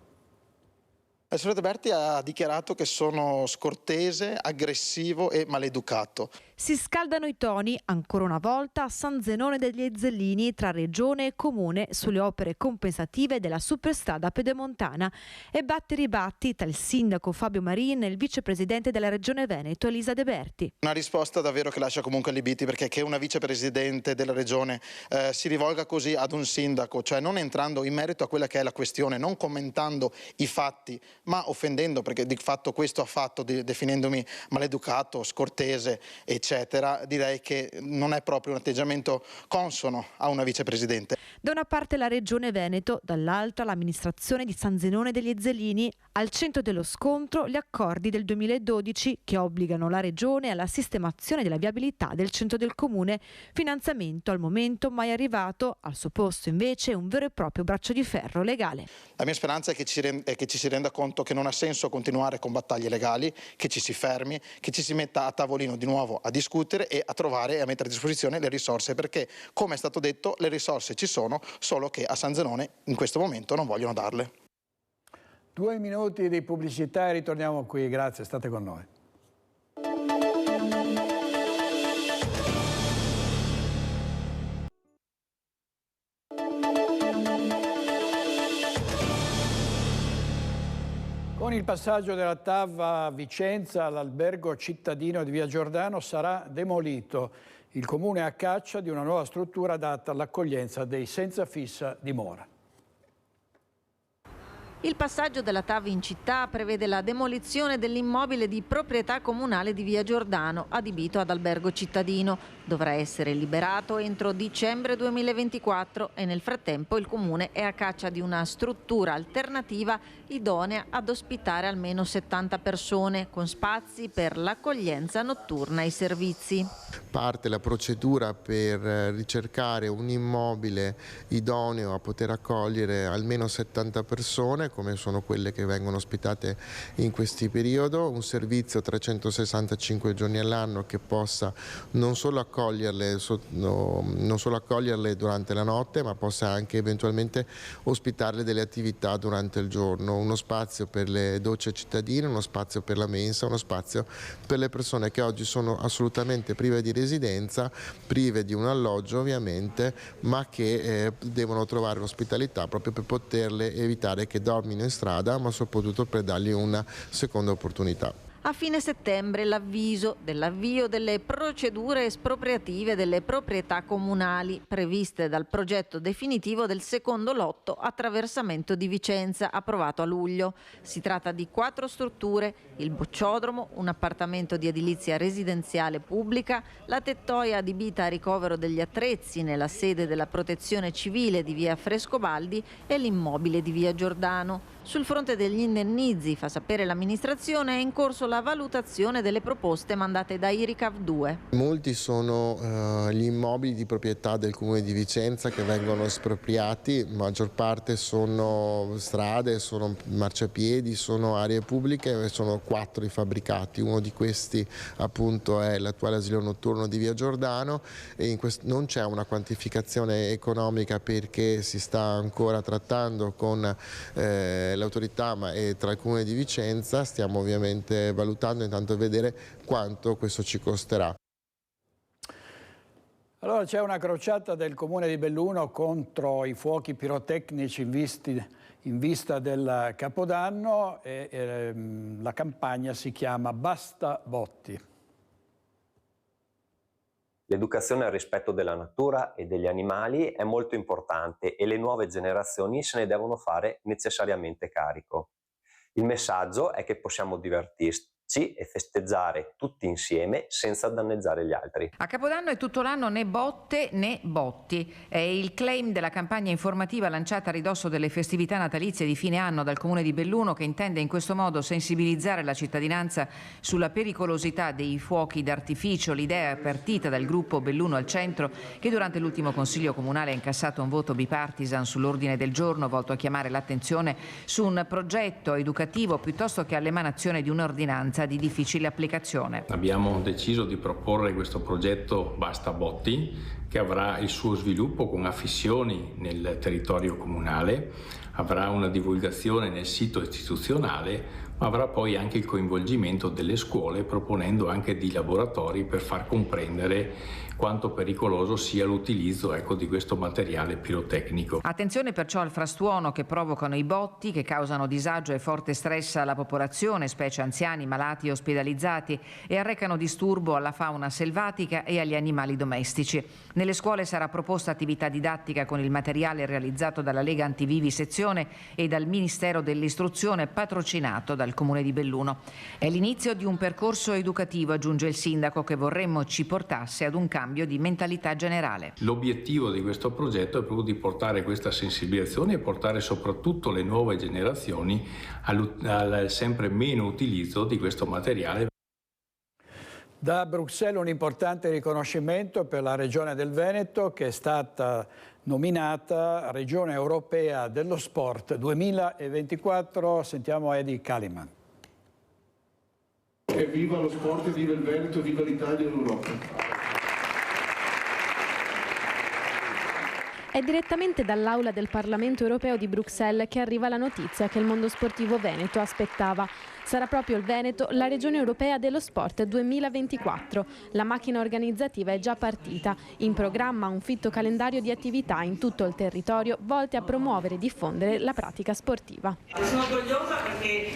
La signora De Berti ha dichiarato che sono scortese, aggressivo e maleducato. Si scaldano i toni, ancora una volta, a San Zenone degli Ezzelini tra Regione e Comune sulle opere compensative della superstrada pedemontana e batti ribatti tra il sindaco Fabio Marin e il vicepresidente della Regione Veneto Elisa De Berti. Una risposta davvero che lascia comunque allibiti, perché che una vicepresidente della Regione si rivolga così ad un sindaco, cioè non entrando in merito a quella che è la questione, non commentando i fatti, ma offendendo, perché di fatto questo ha fatto, definendomi maleducato, scortese, eccetera, direi che non è proprio un atteggiamento consono a una vicepresidente. Da una parte la Regione Veneto, dall'altra l'amministrazione di San Zenone degli Ezzelini. Al centro dello scontro gli accordi del 2012 che obbligano la Regione alla sistemazione della viabilità del centro del comune, finanziamento al momento mai arrivato, al suo posto invece un vero e proprio braccio di ferro legale. La mia speranza è che ci si renda conto che non ha senso continuare con battaglie legali, che ci si fermi, che ci si metta a tavolino di nuovo a discutere e a trovare e a mettere a disposizione le risorse, perché come è stato detto le risorse ci sono, solo che a San Zenone in questo momento non vogliono darle. 2 minuti di pubblicità e ritorniamo qui, grazie, state con noi. Con il passaggio della TAV a Vicenza, l'albergo cittadino di Via Giordano sarà demolito. Il comune è a caccia di una nuova struttura adatta all'accoglienza dei senza fissa dimora. Il passaggio della TAV in città prevede la demolizione dell'immobile di proprietà comunale di Via Giordano, adibito ad albergo cittadino. Dovrà essere liberato entro dicembre 2024 e nel frattempo il Comune è a caccia di una struttura alternativa idonea ad ospitare almeno 70 persone, con spazi per l'accoglienza notturna e i servizi. Parte la procedura per ricercare un immobile idoneo a poter accogliere almeno 70 persone, come sono quelle che vengono ospitate in questi periodo, un servizio 365 giorni all'anno che possa non solo accoglierle durante la notte, ma possa anche eventualmente ospitarle delle attività durante il giorno, uno spazio per le docce cittadine, uno spazio per la mensa, uno spazio per le persone che oggi sono assolutamente prive di residenza, prive di un alloggio ovviamente, ma che devono trovare l'ospitalità proprio per poterle evitare che dormino in strada, ma soprattutto per dargli una seconda opportunità. A fine settembre l'avviso dell'avvio delle procedure espropriative delle proprietà comunali previste dal progetto definitivo del secondo lotto attraversamento di Vicenza, approvato a luglio. Si tratta di 4 strutture: il bocciodromo, un appartamento di edilizia residenziale pubblica, la tettoia adibita a ricovero degli attrezzi nella sede della Protezione Civile di via Frescobaldi e l'immobile di via Giordano. Sul fronte degli indennizi, fa sapere l'amministrazione, è in corso la valutazione delle proposte mandate da Iricav 2. Molti sono gli immobili di proprietà del Comune di Vicenza che vengono espropriati, maggior parte sono strade, sono marciapiedi, sono aree pubbliche, sono 4 i fabbricati. Uno di questi appunto è l'attuale asilo notturno di via Giordano e non c'è una quantificazione economica perché si sta ancora trattando con l'autorità e tra il Comune di Vicenza. Stiamo ovviamente valutando intanto vedere quanto questo ci costerà. Allora c'è una crociata del Comune di Belluno contro i fuochi pirotecnici in vista del Capodanno e la campagna si chiama Basta Botti. L'educazione al rispetto della natura e degli animali è molto importante e le nuove generazioni se ne devono fare necessariamente carico. Il messaggio è che possiamo divertirci e festeggiare tutti insieme senza danneggiare gli altri. A Capodanno è tutto l'anno né botte né botti. È il claim della campagna informativa lanciata a ridosso delle festività natalizie di fine anno dal Comune di Belluno, che intende in questo modo sensibilizzare la cittadinanza sulla pericolosità dei fuochi d'artificio. L'idea è partita dal gruppo Belluno al Centro, che durante l'ultimo Consiglio Comunale ha incassato un voto bipartisan sull'ordine del giorno volto a chiamare l'attenzione su un progetto educativo piuttosto che all'emanazione di un'ordinanza di difficile applicazione. Abbiamo deciso di proporre questo progetto Basta Botti, che avrà il suo sviluppo con affissioni nel territorio comunale, avrà una divulgazione nel sito istituzionale, ma avrà poi anche il coinvolgimento delle scuole, proponendo anche di laboratori per far comprendere quanto pericoloso sia l'utilizzo di questo materiale pirotecnico. Attenzione perciò al frastuono che provocano i botti, che causano disagio e forte stress alla popolazione, specie anziani, malati e ospedalizzati, e arrecano disturbo alla fauna selvatica e agli animali domestici. Nelle scuole sarà proposta attività didattica con il materiale realizzato dalla Lega Antivivi Sezione e dal Ministero dell'Istruzione, patrocinato dal Comune di Belluno. È l'inizio di un percorso educativo, aggiunge il sindaco, che vorremmo ci portasse ad un cambio di mentalità generale. L'obiettivo di questo progetto è proprio di portare questa sensibilizzazione e portare soprattutto le nuove generazioni al sempre meno utilizzo di questo materiale. Da Bruxelles un importante riconoscimento per la Regione del Veneto, che è stata nominata Regione Europea dello Sport 2024. Sentiamo Edi Kaliman. Viva lo sport, viva il Veneto, viva l'Italia e l'Europa. È direttamente dall'aula del Parlamento europeo di Bruxelles che arriva la notizia che il mondo sportivo veneto aspettava. Sarà proprio il Veneto la regione europea dello sport 2024. La macchina organizzativa è già partita. In programma un fitto calendario di attività in tutto il territorio volte a promuovere e diffondere la pratica sportiva. Sono orgogliosa perché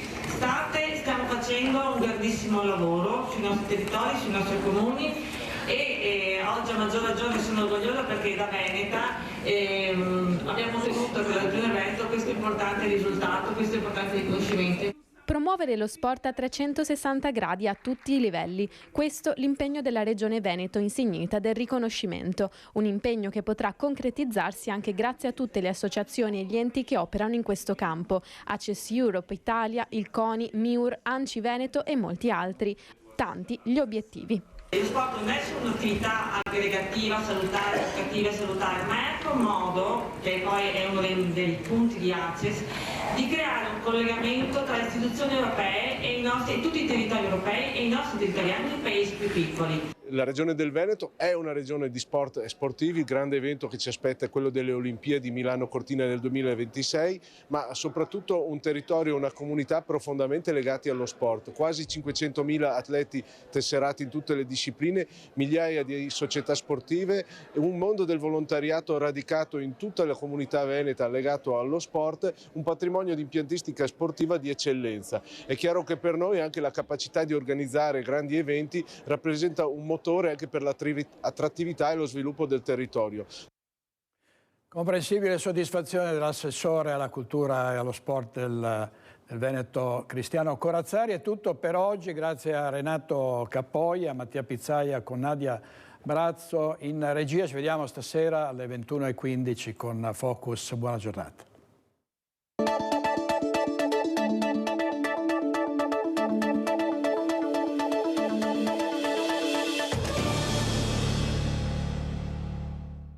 stiamo facendo un grandissimo lavoro sui nostri territori, sui nostri comuni e oggi a maggior ragione sono orgogliosa perché da veneta abbiamo ottenuto per la Regione Veneto questo importante risultato, questo importante riconoscimento. Promuovere lo sport a 360 gradi a tutti i livelli. Questo l'impegno della Regione Veneto insignita del riconoscimento. Un impegno che potrà concretizzarsi anche grazie a tutte le associazioni e gli enti che operano in questo campo. Access Europe Italia, il CONI, MIUR, ANCI Veneto e molti altri. Tanti gli obiettivi. Lo sport non è solo un'attività aggregativa, salutare, educativa e salutare, ma è anche un modo, che poi è uno dei punti di Access, di creare un collegamento tra le istituzioni europee e tutti i territori europei e i nostri territori, anche i paesi più piccoli. La regione del Veneto è una regione di sport e sportivi, il grande evento che ci aspetta è quello delle Olimpiadi Milano-Cortina nel 2026, ma soprattutto un territorio, una comunità profondamente legati allo sport. Quasi 500.000 atleti tesserati in tutte le discipline, migliaia di società sportive, un mondo del volontariato radicato in tutta la comunità veneta legato allo sport, un patrimonio di impiantistica sportiva di eccellenza. È chiaro che per noi anche la capacità di organizzare grandi eventi rappresenta un motore anche per l'attrattività e lo sviluppo del territorio. Comprensibile soddisfazione dell'assessore alla cultura e allo sport del Veneto Cristiano Corazzari. È tutto per oggi, grazie a Renato Cappoia, a Mattia Pizzaia con Nadia Brazzo in regia. Ci vediamo stasera alle 21:15 con Focus. Buona giornata.